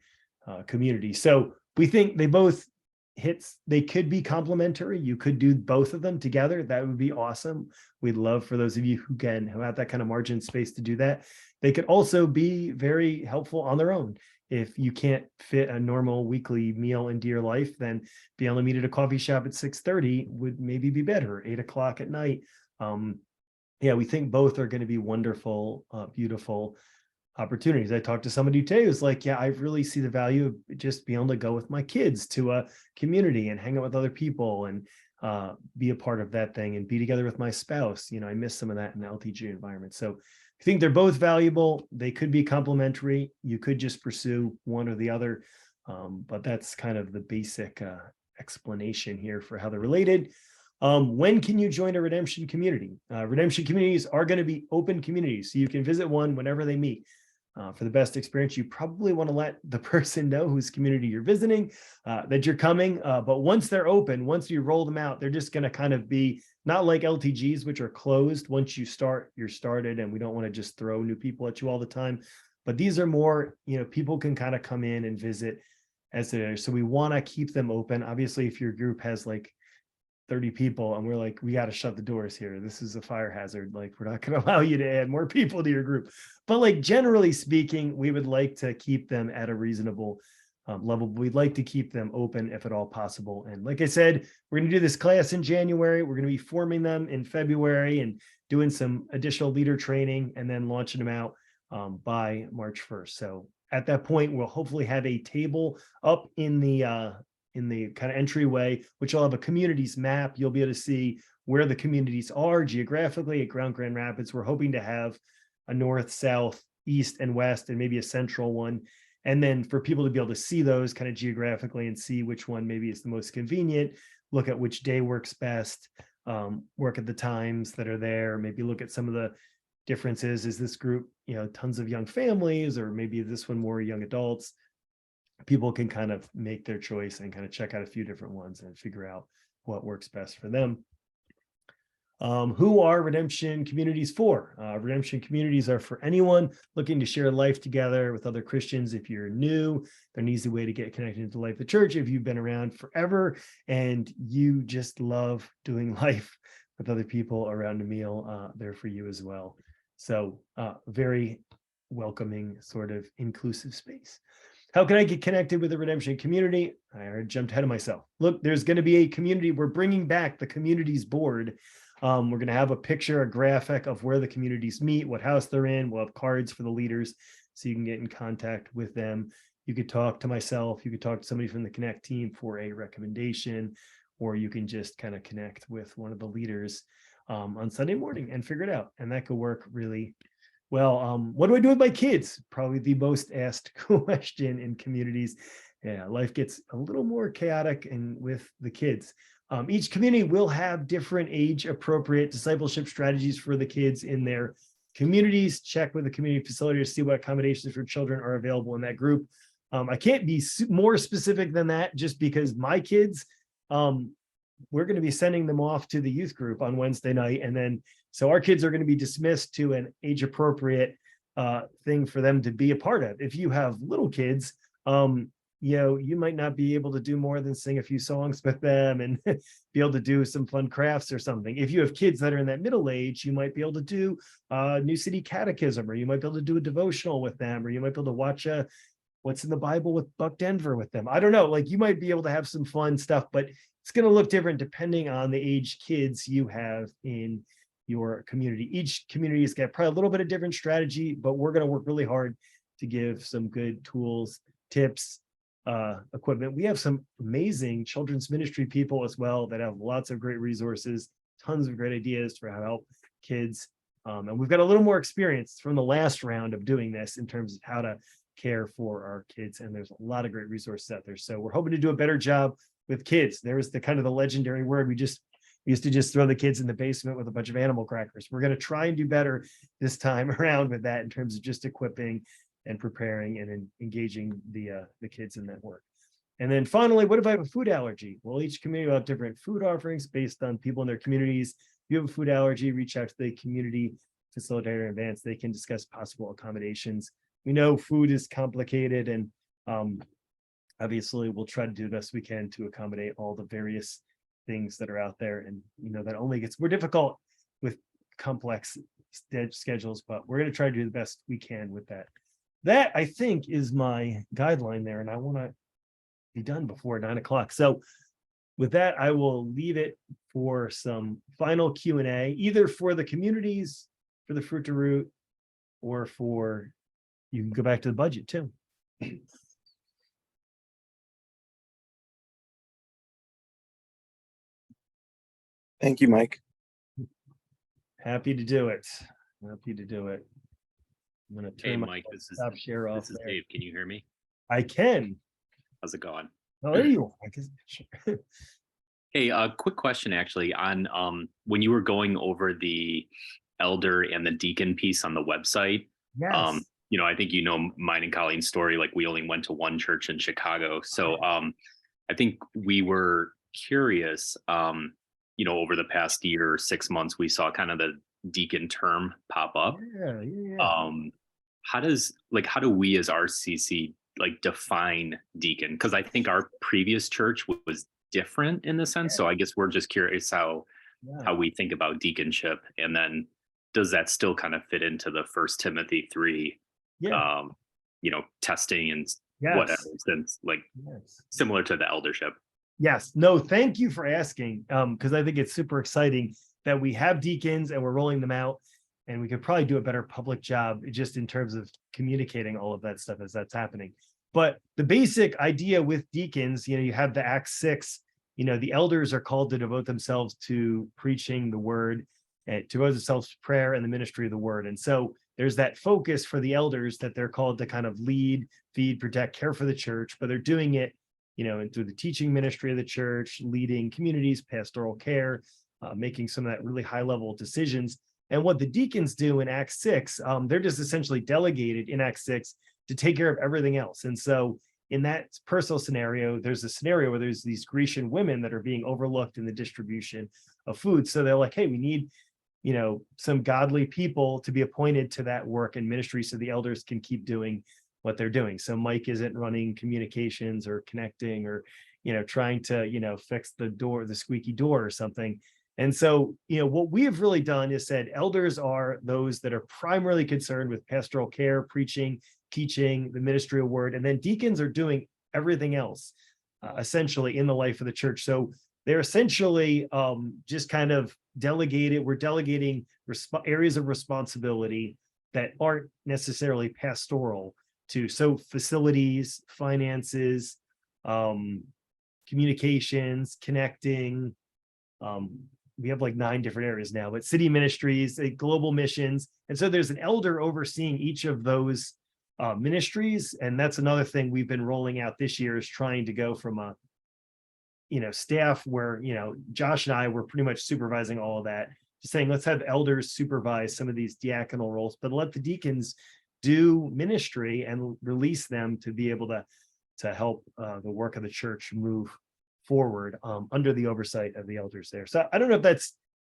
community. So we think they could be complementary. You could do both of them together. That would be awesome. We'd love for those of you who have that kind of margin space to do that. They could also be very helpful on their own. If you can't fit a normal weekly meal into your life, then being able to meet at a coffee shop at 6:30 would maybe be better, 8 o'clock at night. We think both are going to be wonderful, beautiful opportunities. I talked to somebody today who's like, I really see the value of just being able to go with my kids to a community and hang out with other people and be a part of that thing and be together with my spouse. I miss some of that in the LTG environment. So I think they're both valuable. They could be complementary. You could just pursue one or the other. But that's kind of the basic explanation here for how they're related. When can you join a redemption community? Redemption communities are going to be open communities, so you can visit one whenever they meet. For the best experience, you probably want to let the person know whose community you're visiting, that you're coming. But once they're open, once you roll them out, they're just going to kind of be not like LTGs, which are closed. Once you start, you're started, and we don't want to just throw new people at you all the time. But these are more, people can kind of come in and visit as it is. So we want to keep them open. Obviously, if your group has like 30 people and we're like, we got to shut the doors here, this is a fire hazard, like we're not going to allow you to add more people to your group. But like generally speaking, we would like to keep them at a reasonable level. We'd like to keep them open if at all possible. And like I said, we're going to do this class in January. We're going to be forming them in February and doing some additional leader training and then launching them out by March 1st. So at that point, we'll hopefully have a table up in the kind of entryway, which will have a communities map. You'll be able to see where the communities are geographically at Grand Rapids. We're hoping to have a north, south, east, and west, and maybe a central one. And then for people to be able to see those kind of geographically and see which one maybe is the most convenient, look at which day works best, work at the times that are there, maybe look at some of the differences. Is this group, tons of young families, or maybe this one more young adults? People can kind of make their choice and kind of check out a few different ones and figure out what works best for them. Who are redemption communities for? Redemption communities are for anyone looking to share life together with other Christians. If you're new, they're an easy way to get connected to life of the church. If you've been around forever and you just love doing life with other people around a meal, they're for you as well. So very welcoming, sort of inclusive space. How can I get connected with the redemption community? I already jumped ahead of myself. Look, there's going to be a community. We're bringing back the communities board. We're going to have a picture, a graphic of where the communities meet, what house they're in. We'll have cards for the leaders so you can get in contact with them. You could talk to myself. You could talk to somebody from the Connect team for a recommendation, or you can just kind of connect with one of the leaders on Sunday morning and figure it out. And that could work really well. What do I do with my kids? Probably the most asked question in communities. Yeah, life gets a little more chaotic and with the kids. Each community will have different age-appropriate discipleship strategies for the kids in their communities. Check with the community facility to see what accommodations for children are available in that group. I can't be more specific than that just because my kids, we're going to be sending them off to the youth group on Wednesday night. And then, so our kids are going to be dismissed to an age appropriate thing for them to be a part of. If you have little kids, you might not be able to do more than sing a few songs with them and be able to do some fun crafts or something. If you have kids that are in that middle age, you might be able to do New City Catechism, or you might be able to do a devotional with them, or you might be able to watch What's in the Bible with Buck Denver with them. I don't know, like you might be able to have some fun stuff, but it's going to look different depending on the age kids you have in your community. Each community has got probably a little bit of different strategy, but we're going to work really hard to give some good tools, tips, equipment. We have some amazing children's ministry people as well that have lots of great resources, tons of great ideas for how to help kids. And we've got a little more experience from the last round of doing this in terms of how to care for our kids. And there's a lot of great resources out there. So we're hoping to do a better job with kids. There's the kind of the legendary word. We used to just throw the kids in the basement with a bunch of animal crackers. We're going to try and do better this time around with that in terms of just equipping and preparing and engaging the kids in that work. And then finally, what if I have a food allergy? Well, each community will have different food offerings based on people in their communities. If you have a food allergy, reach out to the community facilitator in advance. They can discuss possible accommodations. We know food is complicated, and obviously we'll try to do the best we can to accommodate all the various things that are out there. And that only gets more difficult with complex schedules, but we're going to try to do the best we can with that. That, I think, is my guideline there, and I want to be done before 9 o'clock. So with that, I will leave it for some final Q&A, either for the communities, for the Fruit to Root, or for, you can go back to the budget too. Thank you, Mike. Happy to do it. Happy to do it. I'm going to Hey, turn my Mike, this is stop share off there. Dave. Can you hear me? I can. How's it going? Oh, there you are. I guess- Hey, quick question actually on when you were going over the elder and the deacon piece on the website. Yes. I think mine and Colleen's story. Like we only went to one church in Chicago, so I think we were curious. Over the past year or 6 months, we saw kind of the deacon term pop up. Yeah. How do we as RCC define deacon? Because I think our previous church was different in the sense. So I guess we're just curious how we think about deaconship, and then does that still kind of fit into the 1 Timothy 3 testing and whatever, since similar to the eldership? Yes. No, thank you for asking. Because I think it's super exciting that we have deacons and we're rolling them out, and we could probably do a better public job just in terms of communicating all of that stuff as that's happening. But the basic idea with deacons, you have the Acts 6, the elders are called to devote themselves to preaching the word, and to devote themselves to prayer and the ministry of the word. And so there's that focus for the elders that they're called to kind of lead, feed, protect, care for the church, but they're doing it and through the teaching ministry of the church, leading communities, pastoral care, making some of that really high level decisions. And what the deacons do in Acts 6, they're just essentially delegated in Acts 6 to take care of everything else. And so in that personal scenario, there's a scenario where there's these Grecian women that are being overlooked in the distribution of food. So they're like, hey, we need, some godly people to be appointed to that work and ministry so the elders can keep doing what they're doing. So Mike isn't running communications or connecting or, trying to, fix the squeaky door or something. And so, what we have really done is said elders are those that are primarily concerned with pastoral care, preaching, teaching, the ministry of word, and then deacons are doing everything else, essentially in the life of the church. So they're essentially just kind of delegated. We're delegating areas of responsibility that aren't necessarily pastoral to, so facilities, finances, communications, connecting. We have 9 different areas now, but city ministries, global missions. And so there's an elder overseeing each of those ministries. And that's another thing we've been rolling out this year, is trying to go from a, staff where, Josh and I were pretty much supervising all of that, just saying, let's have elders supervise some of these diaconal roles, but let the deacons do ministry and release them to be able to help the work of the church move forward under the oversight of the elders there. So I don't know if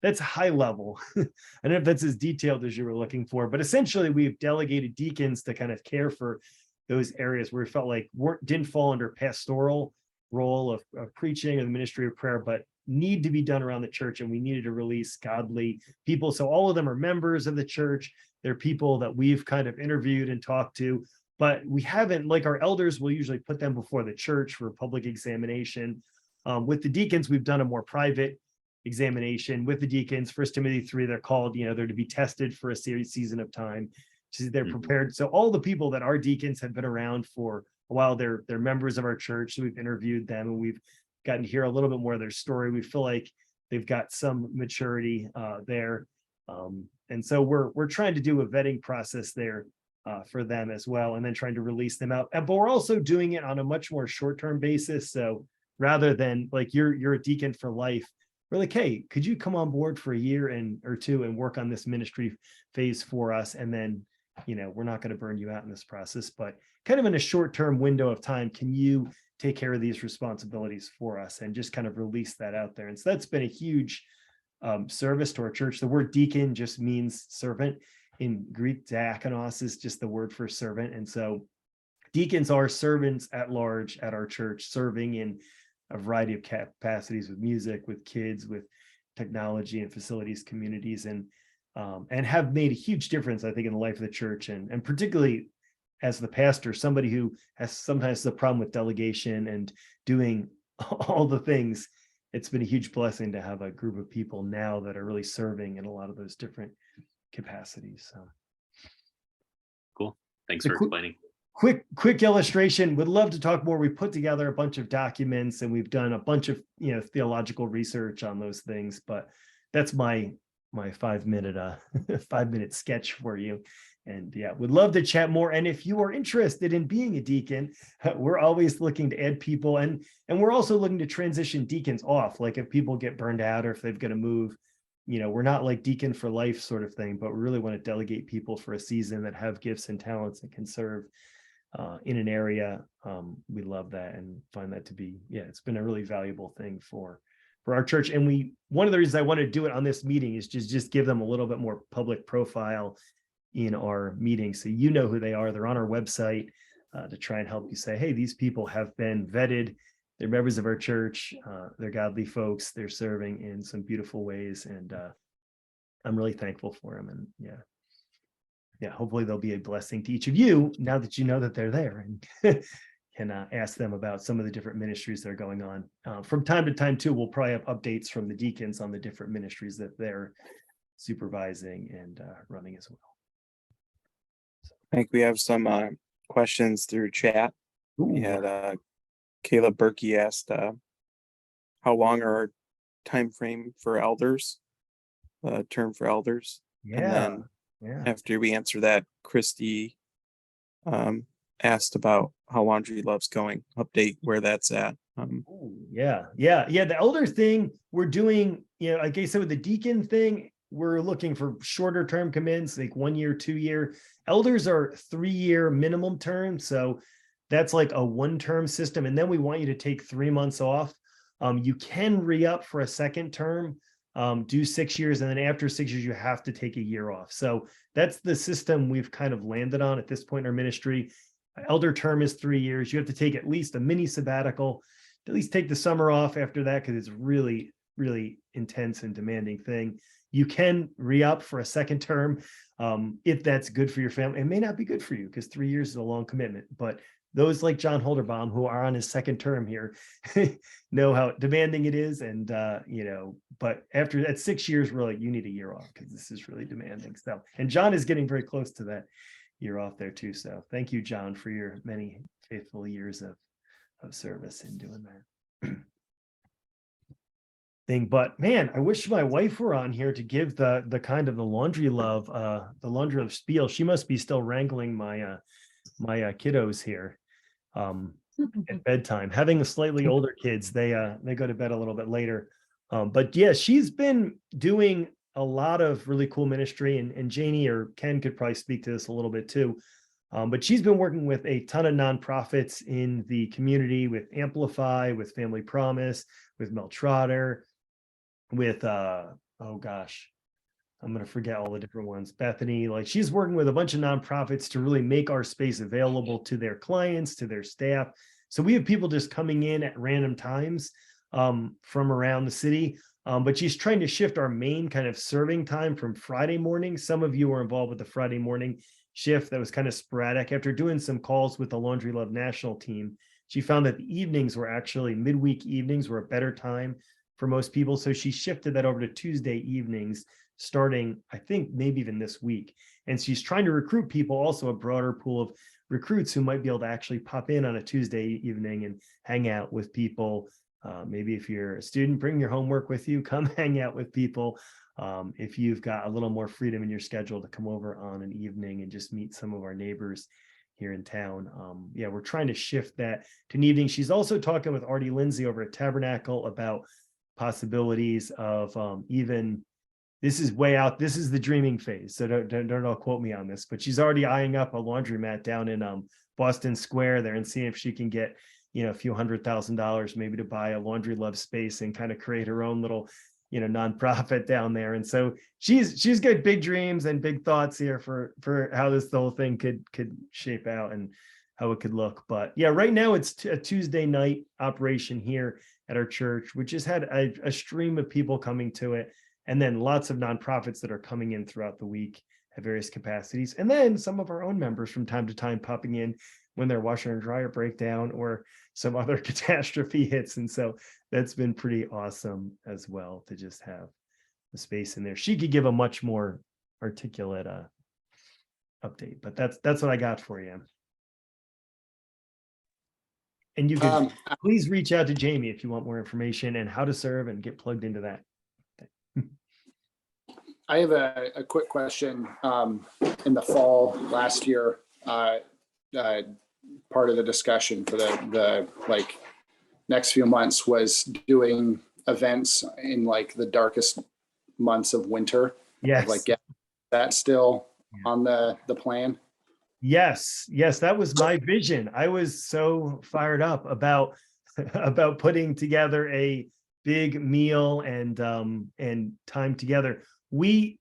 that's high level. I don't know if that's as detailed as you were looking for, but essentially we've delegated deacons to kind of care for those areas where we felt like didn't fall under pastoral role of preaching or the ministry of prayer, but need to be done around the church, and we needed to release godly people. So all of them are members of the church. They're people that we've kind of interviewed and talked to, but we haven't, like our elders, we'll usually put them before the church for public examination. With the deacons, we've done a more private examination with the deacons. 1 Timothy 3, they're called, they're to be tested for a season of time. They're prepared. So all the people that are deacons have been around for a while. They're members of our church. So we've interviewed them and we've gotten to hear a little bit more of their story. We feel like they've got some maturity there. And so we're trying to do a vetting process there for them as well, and then trying to release them out. But we're also doing it on a much more short-term basis. So rather than like you're a deacon for life, we're like, hey, could you come on board for a year or two and work on this ministry phase for us? And then, we're not going to burn you out in this process, but kind of in a short-term window of time, can you take care of these responsibilities for us and just kind of release that out there? And so that's been a huge service to our church. The word deacon just means servant. In Greek, diakonos is just the word for servant. And so deacons are servants at large at our church, serving in a variety of capacities with music, with kids, with technology and facilities, communities, and have made a huge difference, I think, in the life of the church. And particularly as the pastor, somebody who has sometimes the problem with delegation and doing all the things, it's been a huge blessing to have a group of people now that are really serving in a lot of those different capacities. So Cool. Thanks The for qu- explaining. quick illustration. Would love to talk more. We put together a bunch of documents and we've done a bunch of theological research on those things, but that's my 5-minute 5-minute sketch for you. And yeah, would love to chat more. And if you are interested in being a deacon, we're always looking to add people, and we're also looking to transition deacons off. Like if people get burned out or if they've got to move, we're not like deacon for life sort of thing, but we really want to delegate people for a season that have gifts and talents and can serve in an area. We love that and find that to be, it's been a really valuable thing for our church. And one of the reasons I want to do it on this meeting is just give them a little bit more public profile in our meeting. So who they are. They're on our website to try and help you say, hey, these people have been vetted. They're members of our church. They're godly folks. They're serving in some beautiful ways. And I'm really thankful for them. And hopefully they'll be a blessing to each of you now that you know that they're there, and can ask them about some of the different ministries that are going on. From time to time too, we'll probably have updates from the deacons on the different ministries that they're supervising and running as well. I think we have some questions through chat. We Ooh. had Caleb Berkey asked, how long are our time frame for elders, term for elders? And then after we answer that, Christy asked about how Laundry Love's going, update where that's at. The elder thing we're doing, like I said, with the deacon thing, we're looking for shorter term commitments, like 1 year, 2 year. Elders are 3-year minimum term. So that's like a 1-term system. And then we want you to take 3 months off. You can re-up for a second term, do 6 years. And then after 6 years, you have to take a year off. So that's the system we've kind of landed on at this point in our ministry. Elder term is 3 years. You have to take at least a mini sabbatical, at least take the summer off after that, because it's really, really intense and demanding thing. You can re-up for a second term if that's good for your family. It may not be good for you because 3 years is a long commitment, but those like John Holderbaum who are on his second term here know how demanding it is. And, but after that 6 years, really, you need a year off because this is really demanding stuff. And John is getting very close to that year off there too. So thank you, John, for your many faithful years of service in doing that. Thing, but man, I wish my wife were on here to give the kind of the laundry love spiel. She must be still wrangling my kiddos here at bedtime. Having the slightly older kids, they go to bed a little bit later. But yeah, she's been doing a lot of really cool ministry, and Janie or Ken could probably speak to this a little bit too. But she's been working with a ton of nonprofits in the community, with Amplify, with Family Promise, with Mel Trotter, with oh gosh, I'm going to forget all the different ones. Bethany, like she's working with a bunch of nonprofits to really make our space available to their clients, to their staff. So we have people just coming in at random times from around the city. But she's trying to shift our main kind of serving time from Friday morning. Some of you were involved with the Friday morning shift that was kind of sporadic. After doing some calls with the Laundry Love National team, she found that the evenings were actually midweek evenings were a better time for most people. So she shifted that over to Tuesday evenings, starting, I think, maybe even this week. And she's trying to recruit people, also a broader pool of recruits who might be able to actually pop in on a Tuesday evening and hang out with people. Maybe if you're a student, bring your homework with you, come hang out with people. If you've got a little more freedom in your schedule to come over on an evening and just meet some of our neighbors here in town. Yeah, we're trying to shift that to an evening. She's also talking with Artie Lindsay over at Tabernacle about possibilities of even, this is way out, this is the dreaming phase, so don't all quote me on this, but she's already eyeing up a laundromat down in Boston Square there and seeing if she can get, you know, a few $100,000 maybe to buy a Laundry Love space and kind of create her own little, you know, nonprofit down there. And so she's got big dreams and big thoughts here for how this whole thing could shape out and how it could look. But yeah, right now it's a Tuesday night operation here at our church, which has had a stream of people coming to it, and then lots of nonprofits that are coming in throughout the week at various capacities, and then some of our own members from time to time popping in when their washer and dryer break down or some other catastrophe hits. And so that's been pretty awesome as well, to just have the space in there. She could give a much more articulate update, but that's what I got for you. And you can please reach out to Jamie if you want more information and how to serve and get plugged into that. I have a quick question. In the fall last year, part of the discussion for the like next few months was doing events in like the darkest months of winter. Yes. Like, yeah, that's still on the plan. Yes, that was my vision. I was so fired up about putting together a big meal and time together. We,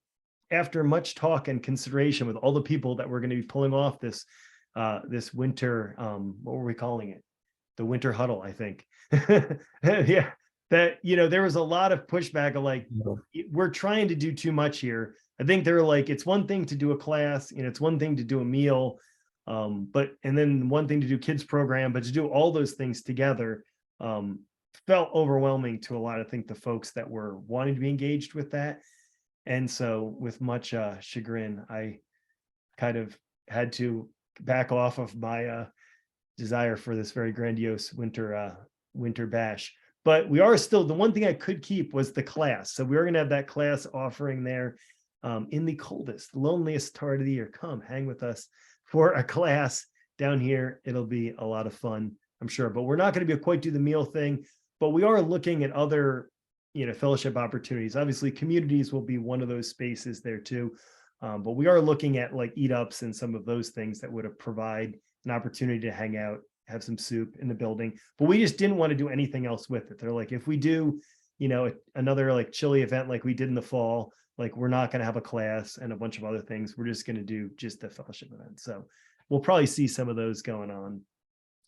after much talk and consideration with all the people that were going to be pulling off this winter, what were we calling it? The winter huddle, I think. Yeah, that, you know, there was a lot of pushback of like, we're trying to do too much here. I think they were like, it's one thing to do a class, you know, it's one thing to do a meal, and then one thing to do kids program, but to do all those things together felt overwhelming to a lot of, I think, the folks that were wanting to be engaged with that. And so with much chagrin, I kind of had to back off of my desire for this very grandiose winter bash. But we are still, the one thing I could keep was the class. So we are going to have that class offering there in the coldest, loneliest part of the year. Come hang with us for a class down here. It'll be a lot of fun, I'm sure. But we're not going to be able to quite do the meal thing, but we are looking at other, you know, fellowship opportunities. Obviously, communities will be one of those spaces there too. But we are looking at like eat ups and some of those things that would provide an opportunity to hang out, have some soup in the building. But we just didn't want to do anything else with it. They're like, if we do, you know, another like chili event like we did in the fall, like we're not going to have a class and a bunch of other things. We're just going to do just the fellowship event. So we'll probably see some of those going on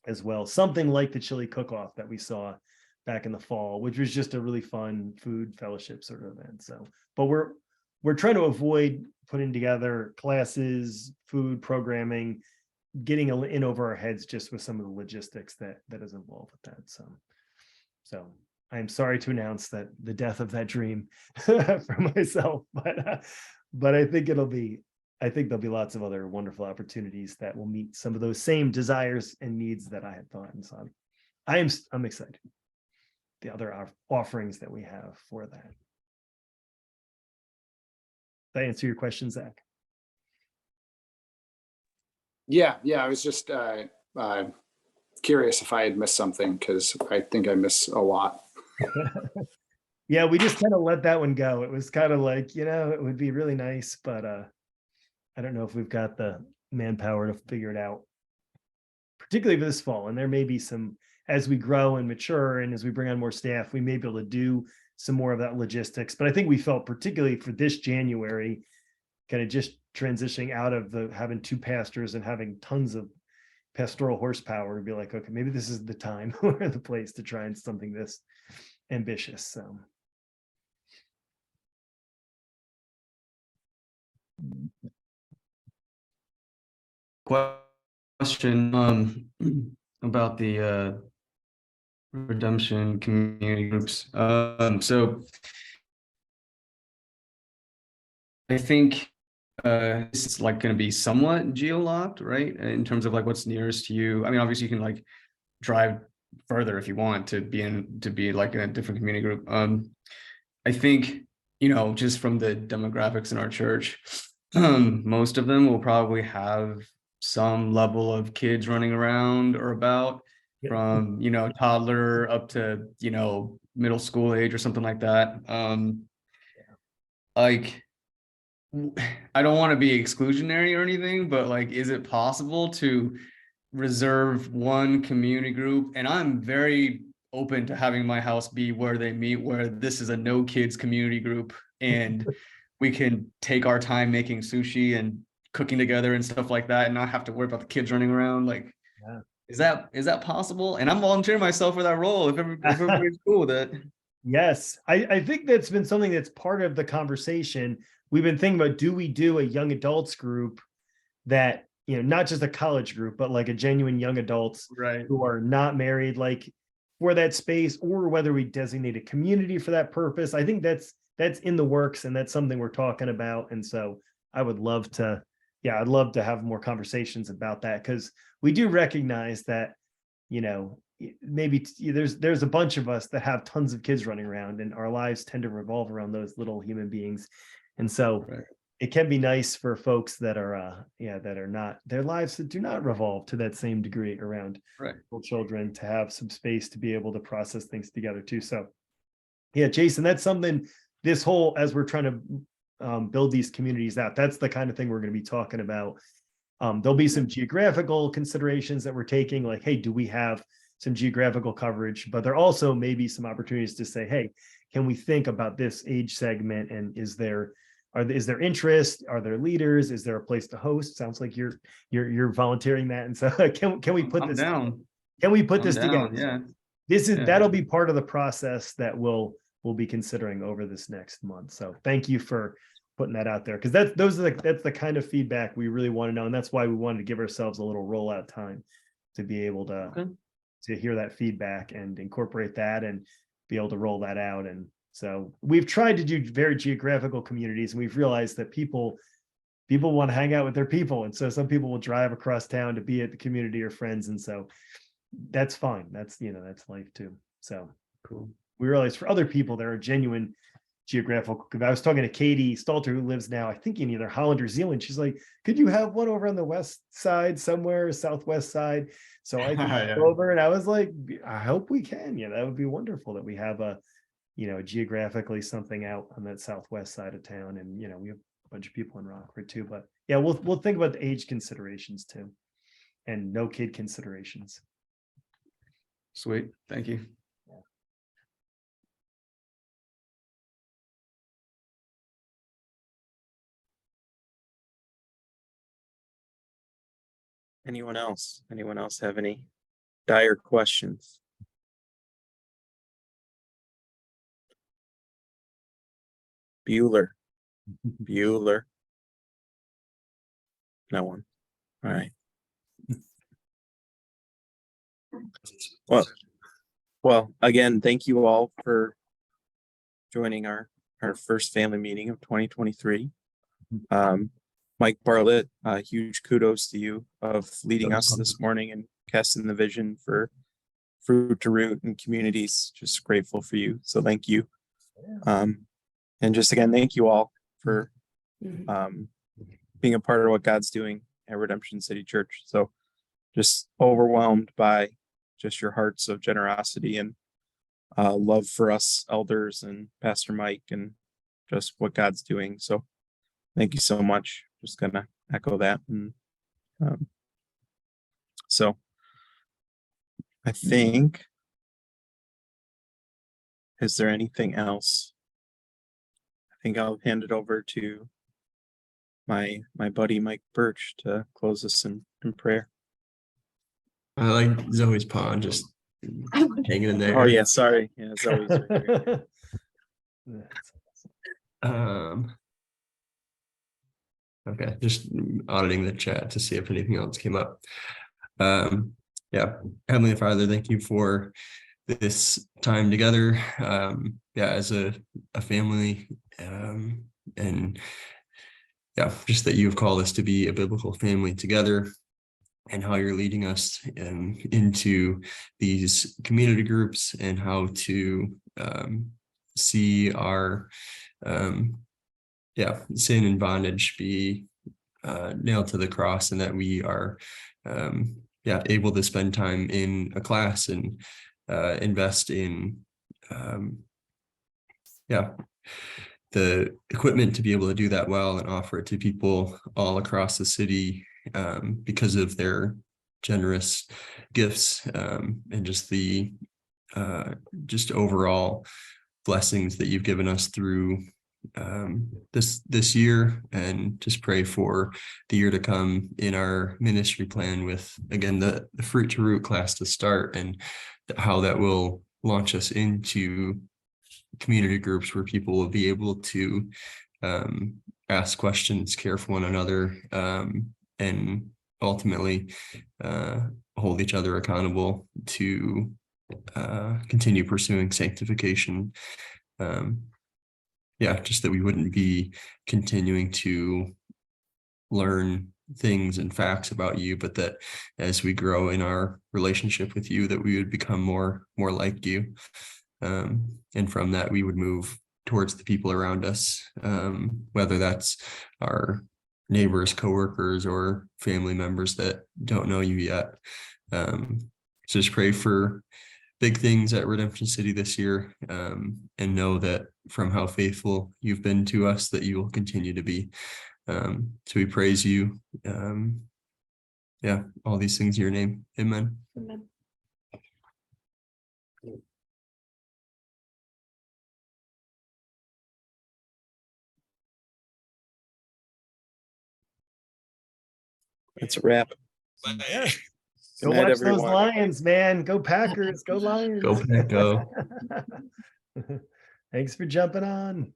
as well. Something like the chili cook-off that we saw back in the fall, which was just a really fun food fellowship sort of event. So, but we're trying to avoid putting together classes, food programming, getting in over our heads just with some of the logistics that is involved with that. So I'm sorry to announce that the death of that dream for myself, but I think there'll be lots of other wonderful opportunities that will meet some of those same desires and needs that I had thought. And so I'm excited. The other offerings that we have for that. Did I answer your question, Zach? Yeah. I was just curious if I had missed something, because I think I miss a lot. Yeah, we just kind of let that one go. It was kind of like, you know, it would be really nice, but I don't know if we've got the manpower to figure it out, particularly for this fall. And there may be some, as we grow and mature and as we bring on more staff, we may be able to do some more of that logistics. But I think we felt particularly for this January, kind of just transitioning out of the having two pastors and having tons of pastoral horsepower, to be like, okay, maybe this is the time or the place to try and something this ambitious. So question about the redemption community groups. So I think this is like going to be somewhat geo-locked, right? In terms of like what's nearest to you. I mean, obviously you can like drive further if you want to be like in a different community group. I think, you know, just from the demographics in our church, most of them will probably have some level of kids running around or about, from, you know, toddler up to, you know, middle school age or something like that. Like, I don't want to be exclusionary or anything, but like, is it possible to reserve one community group? And I'm very open to having my house be where they meet, where this is a no kids community group, and we can take our time making sushi and cooking together and stuff like that and not have to worry about the kids running around. Like, yeah. Is that possible? And I'm volunteering myself for that role if everybody's cool with it. Yes, I think that's been something that's part of the conversation. We've been thinking about, do we do a young adults group that, you know, not just a college group, but like a genuine young adults Right. who are not married, like for that space, or whether we designate a community for that purpose. I think that's in the works, and that's something we're talking about. And so I would love to, I'd love to have more conversations about that, because we do recognize that, you know, maybe there's a bunch of us that have tons of kids running around, and our lives tend to revolve around those little human beings. And so Right. it can be nice for folks that are, that are not, their lives that do not revolve to that same degree around Right. little children, to have some space to be able to process things together too. So yeah, Jason, that's something, this whole, as we're trying to build these communities out, that's the kind of thing we're going to be talking about. There'll be some geographical considerations that we're taking, like, hey, do we have some geographical coverage? But there also may be some opportunities to say, hey, can we think about this age segment? And is there interest? Are there leaders? Is there a place to host? Sounds like you're volunteering that. And so can we put I'm this down. Can we put I'm this down, together? yeah. That'll be part of the process that we'll be considering over this next month. So thank you for putting that out there, because that's the kind of feedback we really want to know. And that's why we wanted to give ourselves a little rollout time to be able to hear that feedback and incorporate that and be able to roll that out. And so we've tried to do very geographical communities, and we've realized that people want to hang out with their people. And so some people will drive across town to be at the community or friends. And so that's fine. That's life too. So Cool. We realize for other people, there are genuine geographical. I was talking to Katie Stalter, who lives now, I think, in either Holland or Zealand. She's like, could you have one over on the west side somewhere, southwest side? So I can Yeah. go over. And I was like, I hope we can. Yeah, that would be wonderful that we have geographically something out on that southwest side of town. And, we have a bunch of people in Rockford too. But yeah, we'll think about the age considerations too, and no kid considerations. Sweet. Thank you. Anyone else? Anyone else have any dire questions? Bueller. No one. All right. Well, again, thank you all for joining our first family meeting of 2023. Mike Bartlett, huge kudos to you of leading us this morning and casting the vision for Fruit to Root and communities. Just grateful for you. So thank you. And just again, thank you all for being a part of what God's doing at Redemption City Church. So just overwhelmed by just your hearts of generosity and love for us elders and Pastor Mike and just what God's doing. So thank you so much. Just gonna echo that and So I think, is there anything else? I think I'll hand it over to my buddy Mike Birch to close us in prayer. I like Zoe's paw just hanging in there. Oh yeah, sorry. Yeah, it's always right here. Okay, just auditing the chat to see if anything else came up. Yeah, Heavenly Father, thank you for this time together. Yeah, as a family, and yeah, just that you've called us to be a biblical family together, and how you're leading us into these community groups, and how to see our sin and bondage be nailed to the cross, and that we are able to spend time in a class and invest in the equipment to be able to do that well, and offer it to people all across the city because of their generous gifts, and just the just overall blessings that you've given us through this year. And just pray for the year to come in our ministry plan, with again the Fruit to Root class to start, and how that will launch us into community groups where people will be able to ask questions, care for one another, and ultimately hold each other accountable to continue pursuing sanctification. Just that we wouldn't be continuing to learn things and facts about you, but that as we grow in our relationship with you, that we would become more like you. And from that, we would move towards the people around us, whether that's our neighbors, coworkers, or family members that don't know you yet. So just pray for big things at Redemption City this year, and know that from how faithful you've been to us, that you will continue to be. So we praise you. All these things in your name. Amen. Amen. That's a wrap. Yeah. Good Go night, watch those everyone. Lions, man. Go Packers. Go Lions. Go Pack, go. Thanks for jumping on.